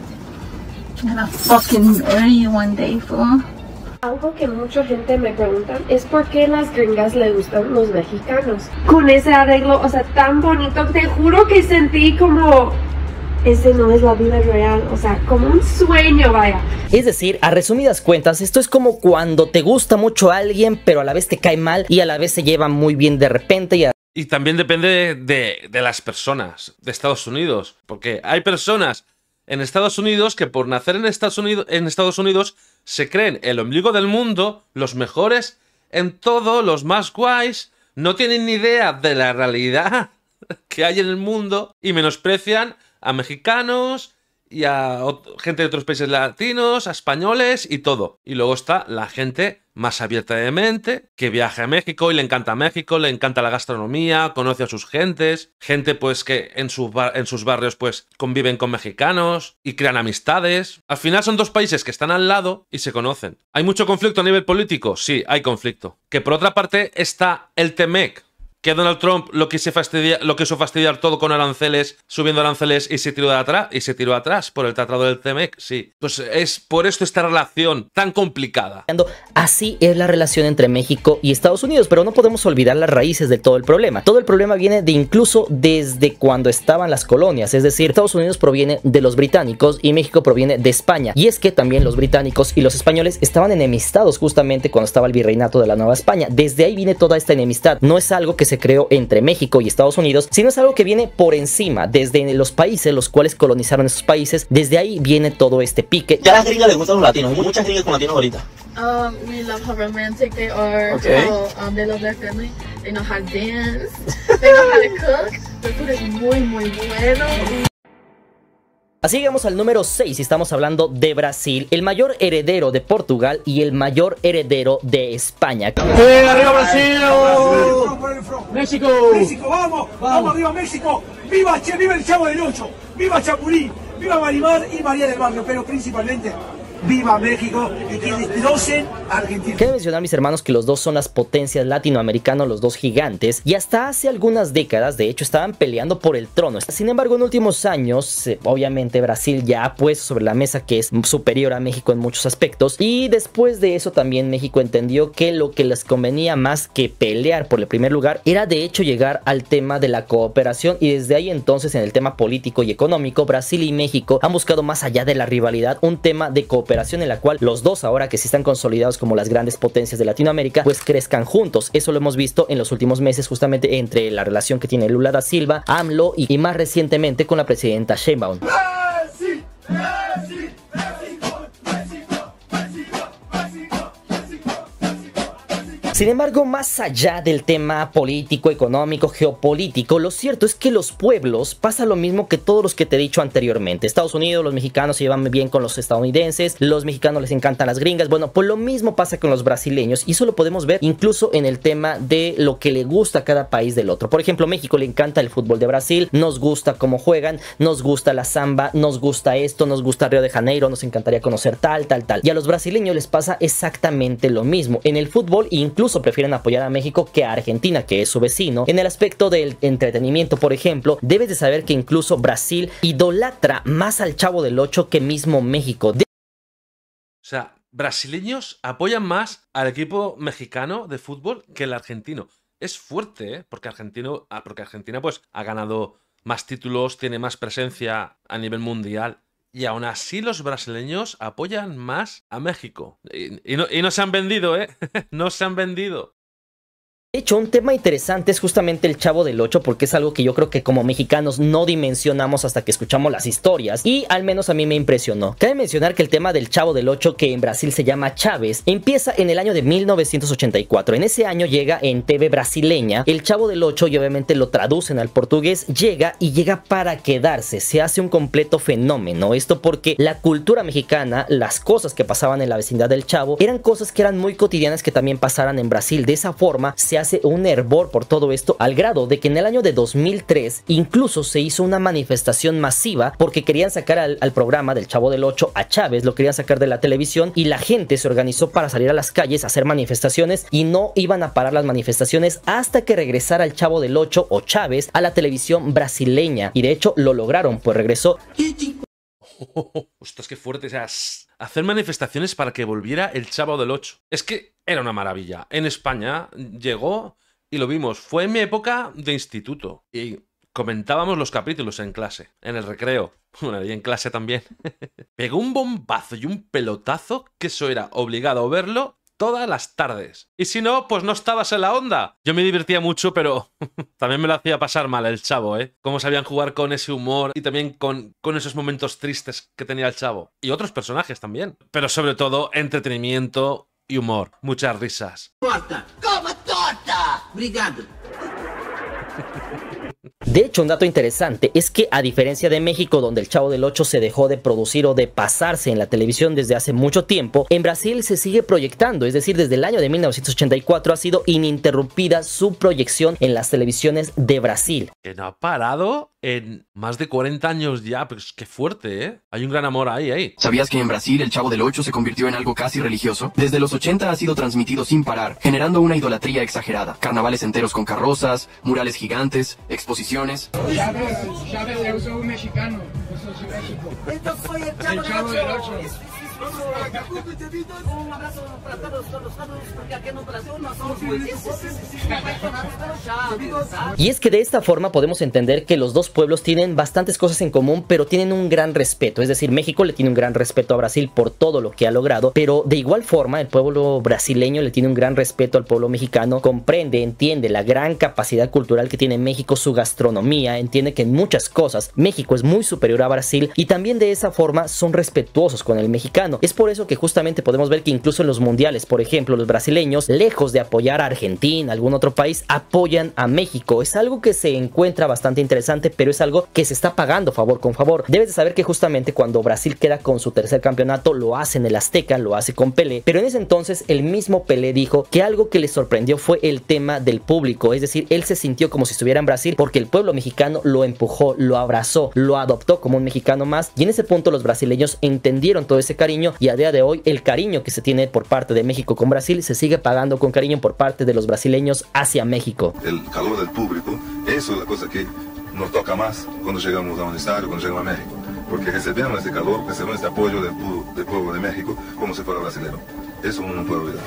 gonna fucking marry you one day, fool. Algo que mucha gente me pregunta es por qué las gringas le gustan los mexicanos. Con ese arreglo, o sea, tan bonito, te juro que sentí como... Ese no es la vida real, o sea, como un sueño, vaya. Es decir, a resumidas cuentas, esto es como cuando te gusta mucho a alguien, pero a la vez te cae mal y a la vez se lleva muy bien de repente. Y también depende de las personas de Estados Unidos, porque hay personas en Estados Unidos que por nacer en Estados Unidos se creen el ombligo del mundo, los mejores en todo, los más guays, no tienen ni idea de la realidad que hay en el mundo y menosprecian a mexicanos y a gente de otros países latinos, a españoles y todo. Y luego está la gente más abierta de mente, que viaja a México y le encanta México, le encanta la gastronomía, conoce a sus gentes, gente pues que en sus barrios pues conviven con mexicanos y crean amistades. Al final son dos países que están al lado y se conocen. ¿Hay mucho conflicto a nivel político? Sí, hay conflicto. Que por otra parte está el TEMEC, que Donald Trump lo quiso fastidiar todo con aranceles, subiendo aranceles y se tiró atrás por el tratado del TEMEC, sí. Pues es por esto esta relación tan complicada. Así es la relación entre México y Estados Unidos, pero no podemos olvidar las raíces de todo el problema. Todo el problema viene de incluso desde cuando estaban las colonias, es decir, Estados Unidos proviene de los británicos y México proviene de España. Y es que también los británicos y los españoles estaban enemistados justamente cuando estaba el virreinato de la Nueva España. Desde ahí viene toda esta enemistad. No es algo que se creó entre México y Estados Unidos, sino es algo que viene por encima, desde los países los cuales colonizaron esos países. Desde ahí viene todo este pique. Ya a las gringas les gustan los latinos, hay muchas gringas con latinos ahorita. We love how romantic they are. Okay. How, they love their family. They know how to dance. They know how to cook. Their food is muy, muy bueno. Así llegamos al número 6 y estamos hablando de Brasil, el mayor heredero de Portugal y el mayor heredero de España. ¡Arriba Brasil! ¡México! ¡México, vamos! ¡Vamos arriba México! ¡Viva el Chavo del Ocho! ¡Viva Chapulín! ¡Viva Marimar y María del Barrio! Pero principalmente... ¡Viva México! Y que destrocen a Argentina. Cabe mencionar, mis hermanos, que los dos son las potencias latinoamericanas, los dos gigantes, y hasta hace algunas décadas, de hecho, estaban peleando por el trono. Sin embargo, en últimos años, obviamente Brasil ya ha puesto sobre la mesa que es superior a México en muchos aspectos, y después de eso también México entendió que lo que les convenía más que pelear por el primer lugar era de hecho llegar al tema de la cooperación, y desde ahí entonces en el tema político y económico, Brasil y México han buscado más allá de la rivalidad un tema de cooperación en la cual los dos, ahora que sí están consolidados como las grandes potencias de Latinoamérica, pues crezcan juntos. Eso lo hemos visto en los últimos meses, justamente entre la relación que tiene Lula da Silva, AMLO y más recientemente con la presidenta Sheinbaum. Sin embargo, más allá del tema político, económico, geopolítico, lo cierto es que los pueblos pasa lo mismo que todos los que te he dicho anteriormente. Estados Unidos, los mexicanos se llevan bien con los estadounidenses, los mexicanos les encantan las gringas. Bueno, pues lo mismo pasa con los brasileños, y eso lo podemos ver incluso en el tema de lo que le gusta a cada país del otro. Por ejemplo, México le encanta el fútbol de Brasil, nos gusta cómo juegan, nos gusta la samba, nos gusta esto, nos gusta Río de Janeiro, nos encantaría conocer tal. Y a los brasileños les pasa exactamente lo mismo. En el fútbol, incluso incluso prefieren apoyar a México que a Argentina, que es su vecino. En el aspecto del entretenimiento, por ejemplo, debes de saber que incluso Brasil idolatra más al Chavo del Ocho que mismo México. O sea, brasileños apoyan más al equipo mexicano de fútbol que el argentino. Es fuerte, ¿eh? Porque Argentina pues ha ganado más títulos, tiene más presencia a nivel mundial. Y aún así los brasileños apoyan más a México. Y no se han vendido, ¿eh? No se han vendido. De hecho, un tema interesante es justamente el Chavo del Ocho, porque es algo que yo creo que como mexicanos no dimensionamos hasta que escuchamos las historias, y al menos a mí me impresionó. Cabe mencionar que el tema del Chavo del Ocho, que en Brasil se llama Chaves, empieza en el año de 1984. En ese año llega en TV brasileña el Chavo del Ocho, y obviamente lo traducen al portugués, llega para quedarse, se hace un completo fenómeno. Esto porque la cultura mexicana, las cosas que pasaban en la vecindad del Chavo, eran cosas que eran muy cotidianas que también pasaran en Brasil. De esa forma se hace un hervor por todo esto, al grado de que en el año de 2003 incluso se hizo una manifestación masiva porque querían sacar al programa del Chavo del Ocho, a Chávez, lo querían sacar de la televisión, y la gente se organizó para salir a las calles a hacer manifestaciones, y no iban a parar las manifestaciones hasta que regresara el Chavo del Ocho o Chávez a la televisión brasileña, y de hecho lo lograron, pues regresó. Ostras, qué fuerte. O sea, hacer manifestaciones para que volviera el Chavo del Ocho. Es que era una maravilla. En España llegó y lo vimos. Fue en mi época de instituto. Y comentábamos los capítulos en clase, en el recreo. Bueno, y en clase también. Pegó un bombazo y un pelotazo que eso era obligado a verlo todas las tardes. Y si no, pues no estabas en la onda. Yo me divertía mucho, pero también me lo hacía pasar mal el Chavo, ¿eh? Cómo sabían jugar con ese humor y también con esos momentos tristes que tenía el Chavo. Y otros personajes también. Pero sobre todo, entretenimiento y humor. Muchas risas. Torta! Coma torta! Obrigado. De hecho, un dato interesante es que, a diferencia de México, donde el Chavo del Ocho se dejó de producir o de pasarse en la televisión desde hace mucho tiempo, en Brasil se sigue proyectando, es decir, desde el año de 1984 ha sido ininterrumpida su proyección en las televisiones de Brasil. Que no ha parado en más de 40 años ya, pero es que fuerte, ¿eh? Hay un gran amor ahí. ¿Sabías que en Brasil el Chavo del Ocho se convirtió en algo casi religioso? Desde los 80 ha sido transmitido sin parar, generando una idolatría exagerada. Carnavales enteros con carrozas, murales gigantes, exposiciones. Ya ves, yo soy un mexicano, yo soy de México. Entonces soy el Chavo del Ocho. Un abrazo para todos, porque aquí en Brasil no somos muy apasionados pelo Chaves, ¿sabes? Y es que de esta forma podemos entender que los dos pueblos tienen bastantes cosas en común, pero tienen un gran respeto. Es decir, México le tiene un gran respeto a Brasil por todo lo que ha logrado, pero de igual forma el pueblo brasileño le tiene un gran respeto al pueblo mexicano, comprende, entiende la gran capacidad cultural que tiene México, su gastronomía, entiende que en muchas cosas México es muy superior a Brasil, y también de esa forma son respetuosos con el mexicano. Es por eso que justamente podemos ver que incluso en los mundiales, por ejemplo, los brasileños, lejos de apoyar a Argentina, algún otro país, apoyan a México. Es algo que se encuentra bastante interesante, pero es algo que se está pagando favor con favor. Debes de saber que justamente cuando Brasil queda con su tercer campeonato, lo hace en el Azteca, lo hace con Pelé, pero en ese entonces el mismo Pelé dijo que algo que le sorprendió fue el tema del público. Es decir, él se sintió como si estuviera en Brasil porque el pueblo mexicano lo empujó, lo abrazó, lo adoptó como un mexicano más, y en ese punto los brasileños entendieron todo ese cariño, y a día de hoy el cariño que se tiene por parte de México con Brasil se sigue pagando con cariño por parte de los brasileños hacia México. El calor del público, eso es la cosa que nos toca más cuando llegamos a un estadio, cuando llegamos a México, porque recibimos ese calor, recibimos ese apoyo del pueblo de México como si fuera brasileño. Eso uno no puede olvidar.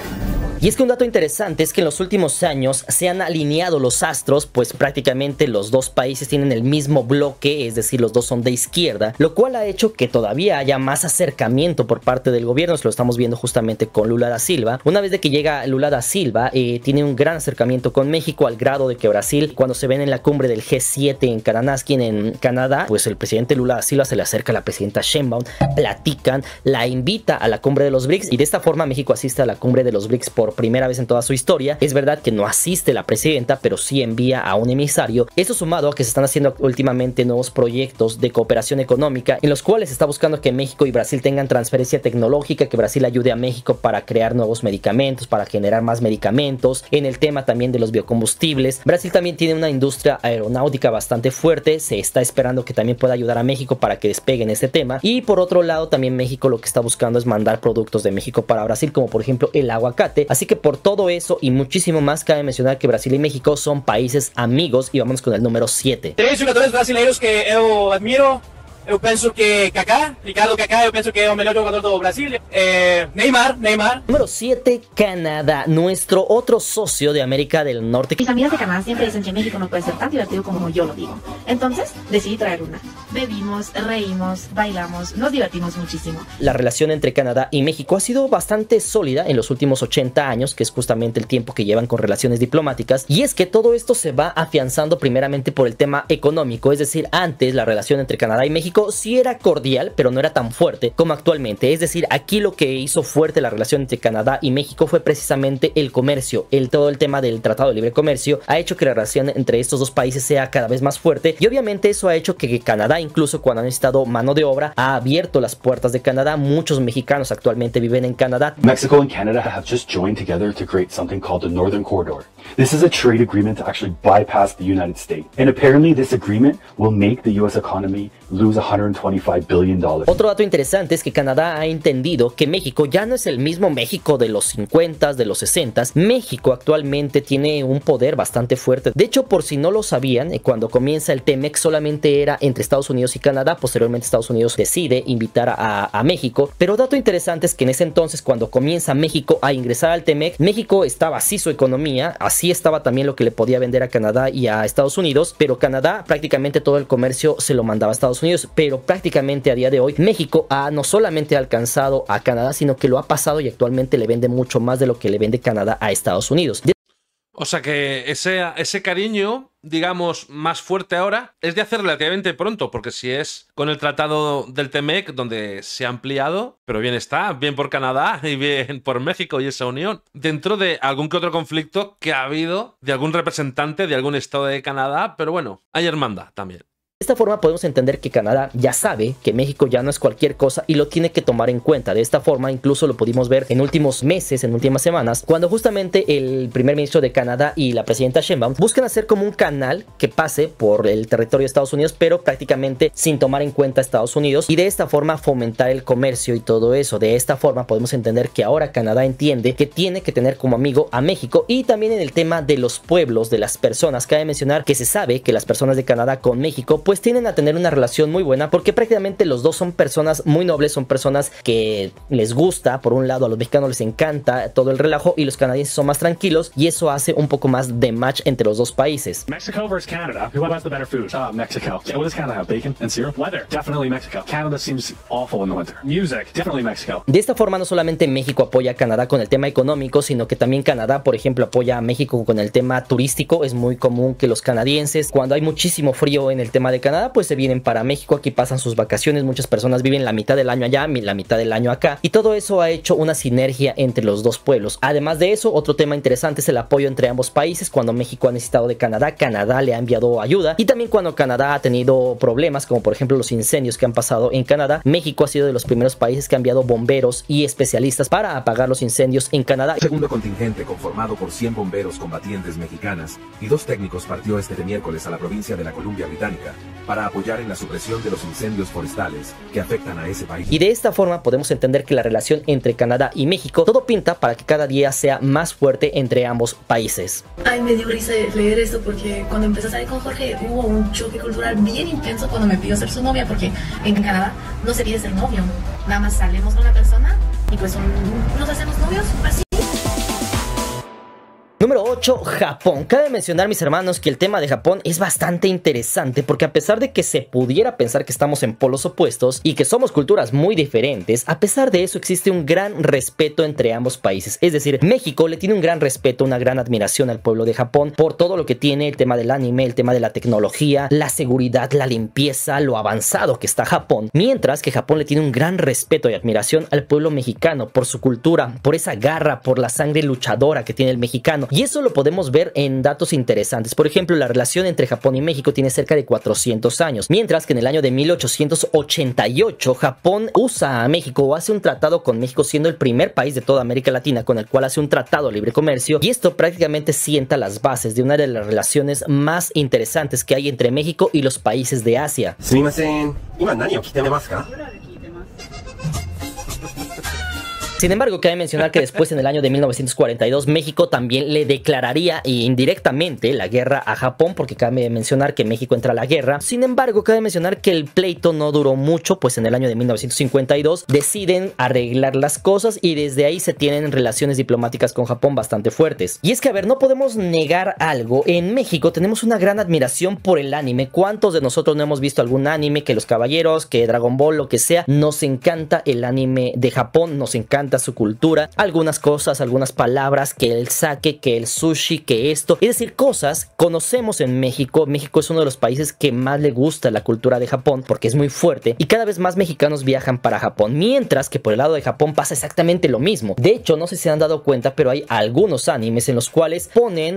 Y es que un dato interesante es que en los últimos años se han alineado los astros, pues prácticamente los dos países tienen el mismo bloque, es decir, los dos son de izquierda, lo cual ha hecho que todavía haya más acercamiento por parte del gobierno. Lo estamos viendo justamente con Lula da Silva. Una vez de que llega Lula da Silva, tiene un gran acercamiento con México, al grado de que Brasil, cuando se ven en la cumbre del G7 en Kananaskis, en Canadá, pues el presidente Lula da Silva se le acerca a la presidenta Sheinbaum, platican, la invita a la cumbre de los BRICS, y de esta forma México asiste a la cumbre de los BRICS por primera vez en toda su historia. Es verdad que no asiste la presidenta, pero sí envía a un emisario. Esto sumado a que se están haciendo últimamente nuevos proyectos de cooperación económica en los cuales se está buscando que México y Brasil tengan transferencia tecnológica, que Brasil ayude a México para crear nuevos medicamentos, para generar más medicamentos. En el tema también de los biocombustibles, Brasil también tiene una industria aeronáutica bastante fuerte. Se está esperando que también pueda ayudar a México para que despegue en este tema. Y por otro lado, también México lo que está buscando es mandar productos de México para Brasil, como por ejemplo el aguacate. Así Así que por todo eso y muchísimo más, cabe mencionar que Brasil y México son países amigos y vamos con el número 7. 3 jogadores brasileiros que eu admiro. Eu penso que Kaká, Ricardo Kaká, eu penso que é o melhor jogador do Brasil. Neymar. Número 7, Canadá, nuestro otro socio de América del Norte. Mis amigas de Canadá siempre dicen que México no puede ser tan divertido como yo lo digo. Entonces decidí traer una. Bebimos, reímos, bailamos, nos divertimos muchísimo. La relación entre Canadá y México ha sido bastante sólida en los últimos 80 años, que es justamente el tiempo que llevan con relaciones diplomáticas. Y es que todo esto se va afianzando primeramente por el tema económico, es decir, antes la relación entre Canadá y México sí era cordial, pero no era tan fuerte como actualmente. Es decir, aquí lo que hizo fuerte la relación entre Canadá y México fue precisamente el comercio. Todo el tema del Tratado de Libre Comercio ha hecho que la relación entre estos dos países sea cada vez más fuerte, y obviamente eso ha hecho que Canadá, incluso cuando ha necesitado mano de obra, ha abierto las puertas de Canadá. Muchos mexicanos actualmente viven en Canadá. Mexico and Canada have just joined together to create something called the Northern Corridor. This is a trade agreement to actually bypass the United States. And apparently this agreement will make the US economy lose $125 billion. Otro dato interesante es que Canadá ha entendido que México ya no es el mismo México de los 50s, de los 60s. México actualmente tiene un poder bastante fuerte. De hecho, por si no lo sabían, cuando comienza el TEMEC solamente era entre Estados Unidos y Canadá. Posteriormente Estados Unidos decide invitar a México. Pero dato interesante es que en ese entonces, cuando comienza México a ingresar al TEMEC, México estaba así su economía, así estaba también lo que le podía vender a Canadá y a Estados Unidos, pero Canadá prácticamente todo el comercio se lo mandaba a Estados Unidos. Pero prácticamente a día de hoy México ha no solamente alcanzado a Canadá, sino que lo ha pasado y actualmente le vende mucho más de lo que le vende Canadá a Estados Unidos. O sea que ese cariño, digamos, más fuerte ahora es de hacer relativamente pronto, porque si es con el tratado del TEMEC, donde se ha ampliado, pero bien está, bien por Canadá y bien por México y esa unión, dentro de algún que otro conflicto que ha habido de algún representante de algún estado de Canadá, pero bueno, hay hermandad también. De esta forma podemos entender que Canadá ya sabe que México ya no es cualquier cosa y lo tiene que tomar en cuenta. De esta forma incluso lo pudimos ver en últimos meses, en últimas semanas, cuando justamente el primer ministro de Canadá y la presidenta Sheinbaum buscan hacer como un canal que pase por el territorio de Estados Unidos, pero prácticamente sin tomar en cuenta a Estados Unidos, y de esta forma fomentar el comercio y todo eso. De esta forma podemos entender que ahora Canadá entiende que tiene que tener como amigo a México. Y también en el tema de los pueblos, de las personas, cabe mencionar que se sabe que las personas de Canadá con México pues tienden a tener una relación muy buena, porque prácticamente los dos son personas muy nobles, son personas que les gusta. Por un lado, a los mexicanos les encanta todo el relajo y los canadienses son más tranquilos, y eso hace un poco más de match entre los dos países. Mexico versus Canada. Who has the better food? Mexico. What does Canada have? Bacon and syrup? Weather? Definitely Mexico. Canada seems awful in the winter. Music? Definitely Mexico. De esta forma no solamente México apoya a Canadá con el tema económico, sino que también Canadá, por ejemplo, apoya a México con el tema turístico. Es muy común que los canadienses, cuando hay muchísimo frío en el tema de Canadá, pues se vienen para México, aquí pasan sus vacaciones. Muchas personas viven la mitad del año allá, la mitad del año acá, y todo eso ha hecho una sinergia entre los dos pueblos. Además de eso, otro tema interesante es el apoyo entre ambos países. Cuando México ha necesitado de Canadá, Canadá le ha enviado ayuda, y también cuando Canadá ha tenido problemas, como por ejemplo los incendios que han pasado en Canadá, México ha sido de los primeros países que ha enviado bomberos y especialistas para apagar los incendios en Canadá. El segundo contingente, conformado por 100 bomberos combatientes mexicanas y 2 técnicos, partió este miércoles a la provincia de la Columbia Británica para apoyar en la supresión de los incendios forestales que afectan a ese país. Y de esta forma podemos entender que la relación entre Canadá y México todo pinta para que cada día sea más fuerte entre ambos países. Ay, me dio risa leer esto, porque cuando empecé a salir con Jorge hubo un choque cultural bien intenso cuando me pidió ser su novia, porque en Canadá no se pide ser novio, nada más salimos con la persona y pues nos hacemos novios así. Número 8, Japón. Cabe mencionar, mis hermanos, que el tema de Japón es bastante interesante, porque a pesar de que se pudiera pensar que estamos en polos opuestos y que somos culturas muy diferentes, a pesar de eso existe un gran respeto entre ambos países. Es decir, México le tiene un gran respeto, una gran admiración al pueblo de Japón por todo lo que tiene, el tema del anime, el tema de la tecnología, la seguridad, la limpieza, lo avanzado que está Japón. Mientras que Japón le tiene un gran respeto y admiración al pueblo mexicano por su cultura, por esa garra, por la sangre luchadora que tiene el mexicano. Y eso lo podemos ver en datos interesantes. Por ejemplo, la relación entre Japón y México tiene cerca de 400 años, mientras que en el año de 1888 Japón usa a México o hace un tratado con México, siendo el primer país de toda América Latina con el cual hace un tratado de libre comercio, y esto prácticamente sienta las bases de una de las relaciones más interesantes que hay entre México y los países de Asia. Sin embargo, cabe mencionar que después, en el año de 1942, México también le declararía indirectamente la guerra a Japón, porque cabe mencionar que México entra a la guerra. Sin embargo, cabe mencionar que el pleito no duró mucho, pues en el año de 1952 deciden arreglar las cosas y desde ahí se tienen relaciones diplomáticas con Japón bastante fuertes. Y es que, a ver, no podemos negar algo. En México tenemos una gran admiración por el anime. ¿Cuántos de nosotros no hemos visto algún anime? Que Los Caballeros, que Dragon Ball, lo que sea. Nos encanta el anime de Japón, nos encanta su cultura, algunas cosas, algunas palabras, que el sake, que el sushi, que esto, es decir, cosas conocemos en México. México es uno de los países que más le gusta la cultura de Japón porque es muy fuerte y cada vez más mexicanos viajan para Japón, mientras que por el lado de Japón pasa exactamente lo mismo. De hecho, no sé si se han dado cuenta, pero hay algunos animes en los cuales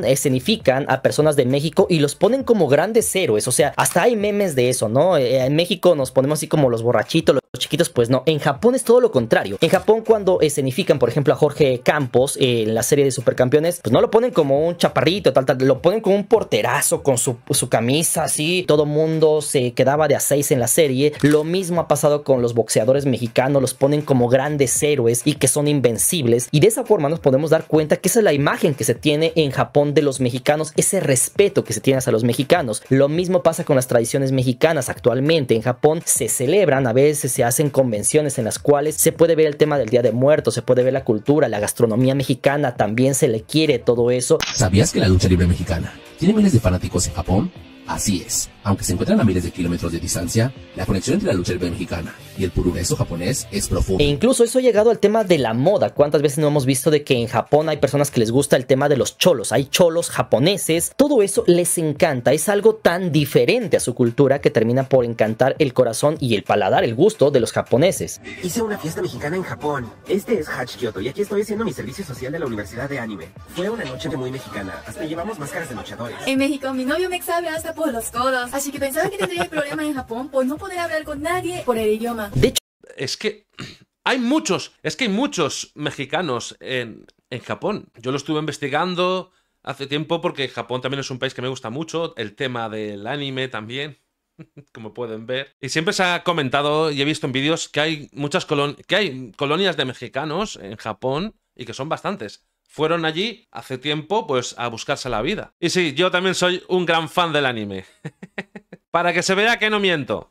escenifican a personas de México y los ponen como grandes héroes, o sea, hasta hay memes de eso, ¿no? En México nos ponemos así como los borrachitos, los chiquitos, pues no, en Japón es todo lo contrario. En Japón, cuando escenifican, por ejemplo, a Jorge Campos en la serie de Supercampeones, pues no lo ponen como un chaparrito, tal, lo ponen como un porterazo con su camisa así, todo mundo se quedaba de a 6 en la serie. Lo mismo ha pasado con los boxeadores mexicanos, los ponen como grandes héroes y que son invencibles, y de esa forma nos podemos dar cuenta que esa es la imagen que se tiene en Japón de los mexicanos, ese respeto que se tiene hacia los mexicanos. Lo mismo pasa con las tradiciones mexicanas. Actualmente en Japón se celebran, a veces se hacen convenciones en las cuales se puede ver el tema del Día de Muertos, se puede ver la cultura, la gastronomía mexicana, también se le quiere todo eso. ¿Sabías que la lucha libre mexicana tiene miles de fanáticos en Japón? Así es, aunque se encuentran a miles de kilómetros de distancia, la conexión entre la lucha libre mexicana y el purureso japonés es profunda. E incluso eso ha llegado al tema de la moda. ¿Cuántas veces no hemos visto de que en Japón hay personas que les gusta el tema de los cholos? Hay cholos japoneses, todo eso les encanta. Es algo tan diferente a su cultura que termina por encantar el corazón y el paladar, el gusto de los japoneses. Hice una fiesta mexicana en Japón. Este es Hatch Kyoto y aquí estoy haciendo mi servicio social de la Universidad de Anime. Fue una noche muy mexicana, hasta llevamos máscaras de luchadores. En México mi novio me sabe hasta por los codos, así que pensaba que tendría problemas en Japón por no poder hablar con nadie por el idioma. De hecho, es que hay muchos mexicanos en Japón. Yo lo estuve investigando hace tiempo porque Japón también es un país que me gusta mucho, el tema del anime también, como pueden ver. Y siempre se ha comentado y he visto en vídeos que hay colonias de mexicanos en Japón y que son bastantes. Fueron allí hace tiempo, pues, a buscarse la vida. Y sí, yo también soy un gran fan del anime. Para que se vea que no miento.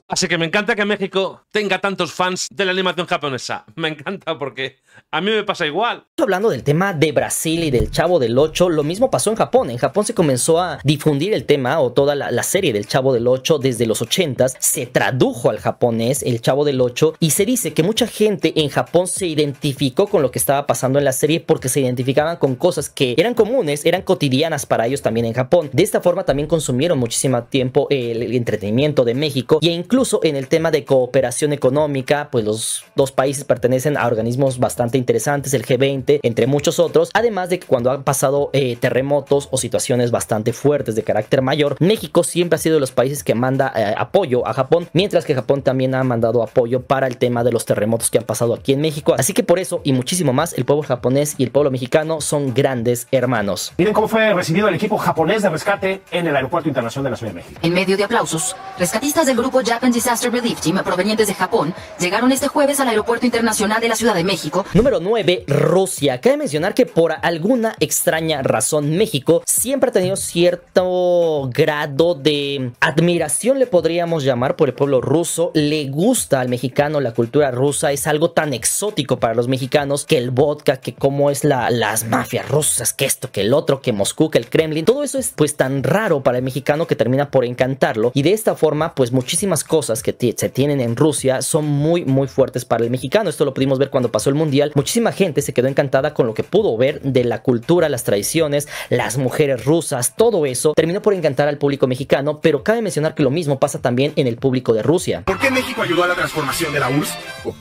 Así que me encanta que México tenga tantos fans de la animación japonesa. Me encanta porque a mí me pasa igual. Hablando del tema de Brasil y del Chavo del 8, lo mismo pasó en Japón. En Japón se comenzó a difundir el tema o toda la serie del Chavo del 8 desde los 80s. Se tradujo al japonés el Chavo del 8 y se dice que mucha gente en Japón se identificó con lo que estaba pasando en la serie porque se identificaban con cosas que eran comunes, eran cotidianas para ellos también en Japón. De esta forma también consumieron muchísimo tiempo el entretenimiento de México e incluso en el tema de cooperación económica, pues los dos países pertenecen a organismos bastante interesantes, el G20, entre muchos otros, además de que cuando han pasado terremotos o situaciones bastante fuertes de carácter mayor, México siempre ha sido de los países que manda apoyo a Japón, mientras que Japón también ha mandado apoyo para el tema de los terremotos que han pasado aquí en México. Así que por eso y muchísimo más, el pueblo japonés y el pueblo mexicano son grandes hermanos. Miren cómo fue recibido el equipo japonés de rescate en el Aeropuerto Internacional de la Ciudad de México. En medio de aplausos, rescatistas del grupo Japan Disaster Relief Team provenientes de Japón llegaron este jueves al Aeropuerto Internacional de la Ciudad de México. Número 9, Rusia. Cabe mencionar que por alguna extraña razón México siempre ha tenido cierto grado de admiración, le podríamos llamar, por el pueblo ruso. Le gusta al mexicano la cultura rusa, es algo tan exótico para los mexicanos, que el vodka, que cómo es las mafias rusas, que esto, que el otro, que Moscú, que el Kremlin. Todo eso es pues tan raro para el mexicano que termina por encantarlo, y de esta forma pues muchísimas cosas cosas que se tienen en Rusia son muy fuertes para el mexicano. Esto lo pudimos ver cuando pasó el mundial. Muchísima gente se quedó encantada con lo que pudo ver de la cultura, las tradiciones, las mujeres rusas, todo eso terminó por encantar al público mexicano, pero cabe mencionar que lo mismo pasa también en el público de Rusia. ¿Por qué México ayudó a la transformación de la URSS?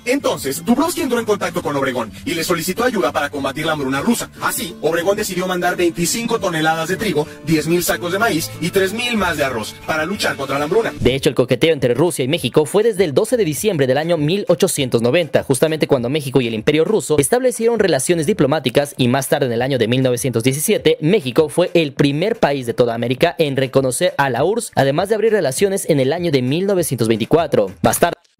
Entonces, Dubrovsky entró en contacto con Obregón y le solicitó ayuda para combatir la hambruna rusa. Así, Obregón decidió mandar 25 toneladas de trigo, 10,000 sacos de maíz y 3,000 más de arroz para luchar contra la hambruna. De hecho, el coqueteo entre Rusia y México fue desde el 12 de diciembre del año 1890, justamente cuando México y el Imperio Ruso establecieron relaciones diplomáticas, y más tarde en el año de 1917, México fue el primer país de toda América en reconocer a la URSS, además de abrir relaciones en el año de 1924.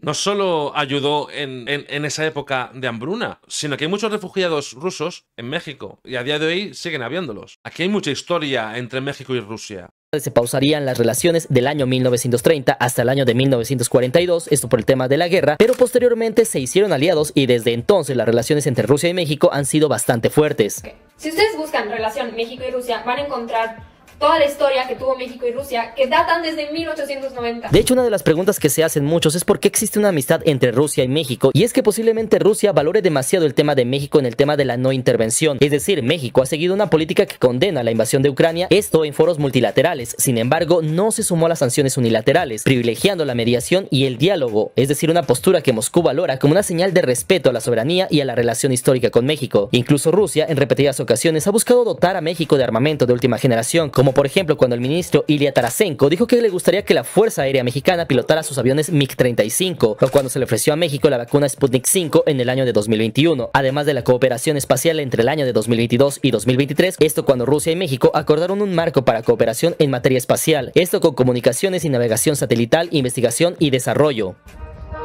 No solo ayudó en esa época de hambruna, sino que hay muchos refugiados rusos en México y a día de hoy siguen habiéndolos. Aquí hay mucha historia entre México y Rusia. Se pausarían las relaciones del año 1930 hasta el año de 1942, esto por el tema de la guerra, pero posteriormente se hicieron aliados y desde entonces las relaciones entre Rusia y México han sido bastante fuertes. Si ustedes buscan relación México y Rusia, van a encontrar toda la historia que tuvo México y Rusia, que datan desde 1890. De hecho, una de las preguntas que se hacen muchos es por qué existe una amistad entre Rusia y México, y es que posiblemente Rusia valore demasiado el tema de México en el tema de la no intervención. Es decir, México ha seguido una política que condena la invasión de Ucrania, esto en foros multilaterales. Sin embargo, no se sumó a las sanciones unilaterales, privilegiando la mediación y el diálogo, es decir, una postura que Moscú valora como una señal de respeto a la soberanía y a la relación histórica con México. Incluso Rusia, en repetidas ocasiones, ha buscado dotar a México de armamento de última generación, como por ejemplo cuando el ministro Ilya Tarasenko dijo que le gustaría que la Fuerza Aérea Mexicana pilotara sus aviones MiG-35, o cuando se le ofreció a México la vacuna Sputnik 5 en el año de 2021, además de la cooperación espacial entre el año de 2022 y 2023, esto cuando Rusia y México acordaron un marco para cooperación en materia espacial, esto con comunicaciones y navegación satelital, investigación y desarrollo.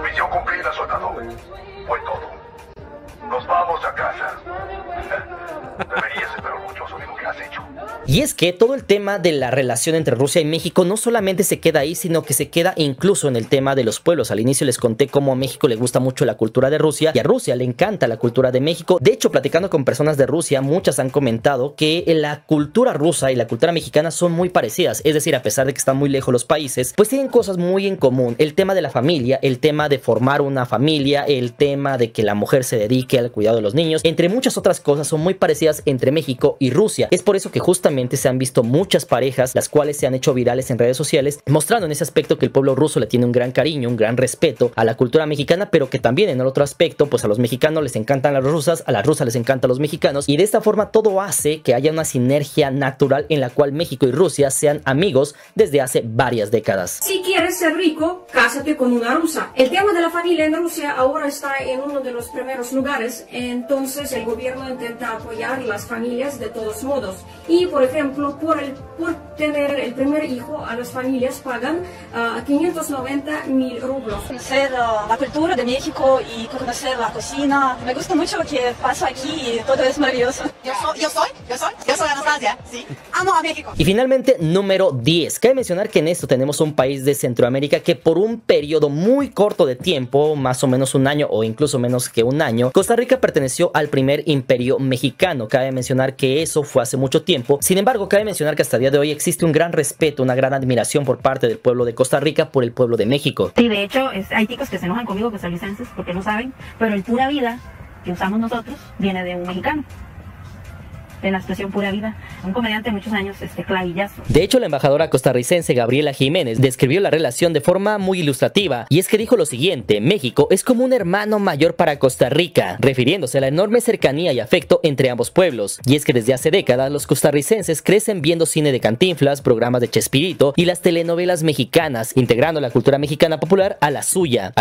Misión cumplida, soldado. Fue todo. Nos vamos a casa. Deberías estar orgulloso de lo que has hecho. Y es que todo el tema de la relación entre Rusia y México no solamente se queda ahí, sino que se queda incluso en el tema de los pueblos. Al inicio les conté cómo a México le gusta mucho la cultura de Rusia y a Rusia le encanta la cultura de México. De hecho, platicando con personas de Rusia, muchas han comentado que la cultura rusa y la cultura mexicana son muy parecidas. Es decir, a pesar de que están muy lejos los países, pues tienen cosas muy en común. El tema de la familia, el tema de formar una familia, el tema de que la mujer se dedique al cuidado de los niños, entre muchas otras cosas son muy parecidas entre México y Rusia. Es por eso que justamente se han visto muchas parejas, las cuales se han hecho virales en redes sociales, mostrando en ese aspecto que el pueblo ruso le tiene un gran cariño, un gran respeto a la cultura mexicana, pero que también en el otro aspecto, pues a los mexicanos les encantan las rusas, a las rusas les encantan los mexicanos, y de esta forma todo hace que haya una sinergia natural en la cual México y Rusia sean amigos desde hace varias décadas. Si quieres ser rico, cásate con una rusa. El tema de la familia en Rusia ahora está en uno de los primeros lugares, entonces el gobierno intenta apoyar las familias de todos modos. Y por ejemplo, por tener el primer hijo, a las familias pagan 590,000 rublos. Conocer la cultura de México y conocer la cocina. Me gusta mucho lo que pasa aquí y todo es maravilloso. Yo soy Anastasia, sí. Amo a México. Y finalmente, número 10. Cabe mencionar que en esto tenemos un país de Centroamérica que por un periodo muy corto de tiempo, más o menos un año o incluso menos que un año, Costa Rica perteneció al primer imperio mexicano. Cabe mencionar que eso fue hace mucho tiempo. Sin embargo, cabe mencionar que hasta el día de hoy existe un gran respeto, una gran admiración por parte del pueblo de Costa Rica por el pueblo de México. Sí, de hecho, hay ticos que se enojan conmigo, costarricenses, porque no saben, pero el pura vida que usamos nosotros viene de un mexicano. De la expresión pura vida, un comediante de muchos años, Clavillazo. De hecho, la embajadora costarricense Gabriela Jiménez describió la relación de forma muy ilustrativa, y es que dijo lo siguiente: México es como un hermano mayor para Costa Rica, refiriéndose a la enorme cercanía y afecto entre ambos pueblos. Y es que desde hace décadas los costarricenses crecen viendo cine de Cantinflas, programas de Chespirito y las telenovelas mexicanas, integrando la cultura mexicana popular a la suya.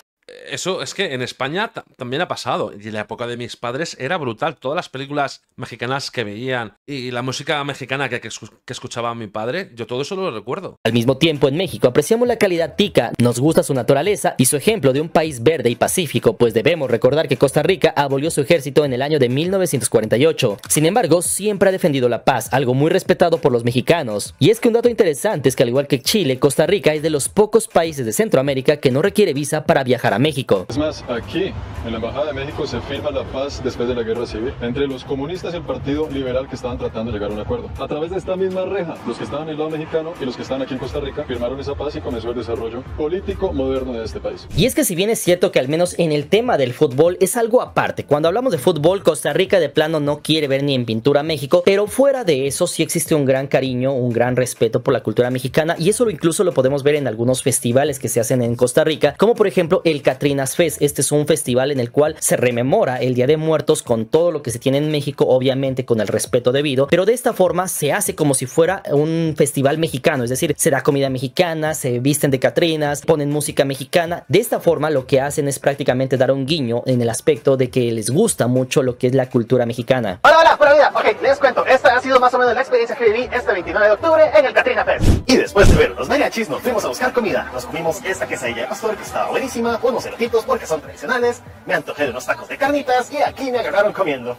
Eso es que en España también ha pasado, y en la época de mis padres era brutal. Todas las películas mexicanas que veían y la música mexicana que escuchaba mi padre, yo todo eso lo recuerdo. Al mismo tiempo, en México apreciamos la calidad tica, nos gusta su naturaleza y su ejemplo de un país verde y pacífico, pues debemos recordar que Costa Rica abolió su ejército en el año de 1948. Sin embargo, siempre ha defendido la paz, algo muy respetado por los mexicanos. Y es que un dato interesante es que al igual que Chile, Costa Rica es de los pocos países de Centroamérica que no requiere visa para viajar a México. México. Es más, aquí, en la Embajada de México, se firma la paz después de la Guerra Civil entre los comunistas y el Partido Liberal que estaban tratando de llegar a un acuerdo. A través de esta misma reja, los que estaban en el lado mexicano y los que estaban aquí en Costa Rica firmaron esa paz y comenzó el desarrollo político moderno de este país. Y es que si bien es cierto que al menos en el tema del fútbol es algo aparte, cuando hablamos de fútbol, Costa Rica de plano no quiere ver ni en pintura a México, pero fuera de eso sí existe un gran cariño, un gran respeto por la cultura mexicana, y eso incluso lo podemos ver en algunos festivales que se hacen en Costa Rica, como por ejemplo el Catrinas Fest. Este es un festival en el cual se rememora el Día de Muertos con todo lo que se tiene en México, obviamente con el respeto debido, pero de esta forma se hace como si fuera un festival mexicano, es decir, se da comida mexicana, se visten de catrinas, ponen música mexicana. De esta forma lo que hacen es prácticamente dar un guiño en el aspecto de que les gusta mucho lo que es la cultura mexicana. Hola, pura vida. Ok, les cuento, esta ha sido más o menos la experiencia que viví este 29 de octubre en el Catrina Fest. Y después de ver los mariachis nos fuimos a buscar comida. Nos comimos esta quesadilla de pastor que estaba buenísima, unos elotitos porque son tradicionales, me antojé de unos tacos de carnitas y aquí me agarraron comiendo.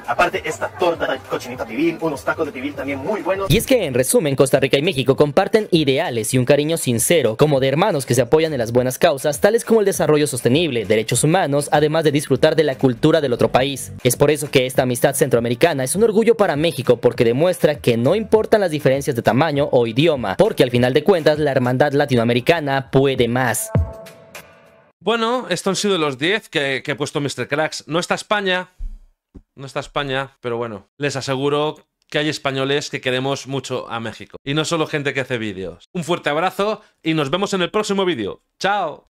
Aparte, esta torta de cochinita pibil, unos tacos de pibil también muy buenos. Y es que en resumen, Costa Rica y México comparten ideales y un cariño sincero, como de hermanos que se apoyan en las buenas causas, tales como el desarrollo sostenible, derechos humanos, además de disfrutar de la cultura del otro país. Es por eso que esta amistad centroamericana es un orgullo para México, porque demuestra que no importan las diferencias de tamaño o idioma, porque al final de cuentas la hermandad latinoamericana puede más. Bueno, estos han sido los 10 que he puesto Mr. Cracks. No está España, pero bueno, les aseguro que hay españoles que queremos mucho a México. Y no solo gente que hace vídeos. Un fuerte abrazo y nos vemos en el próximo vídeo. ¡Chao!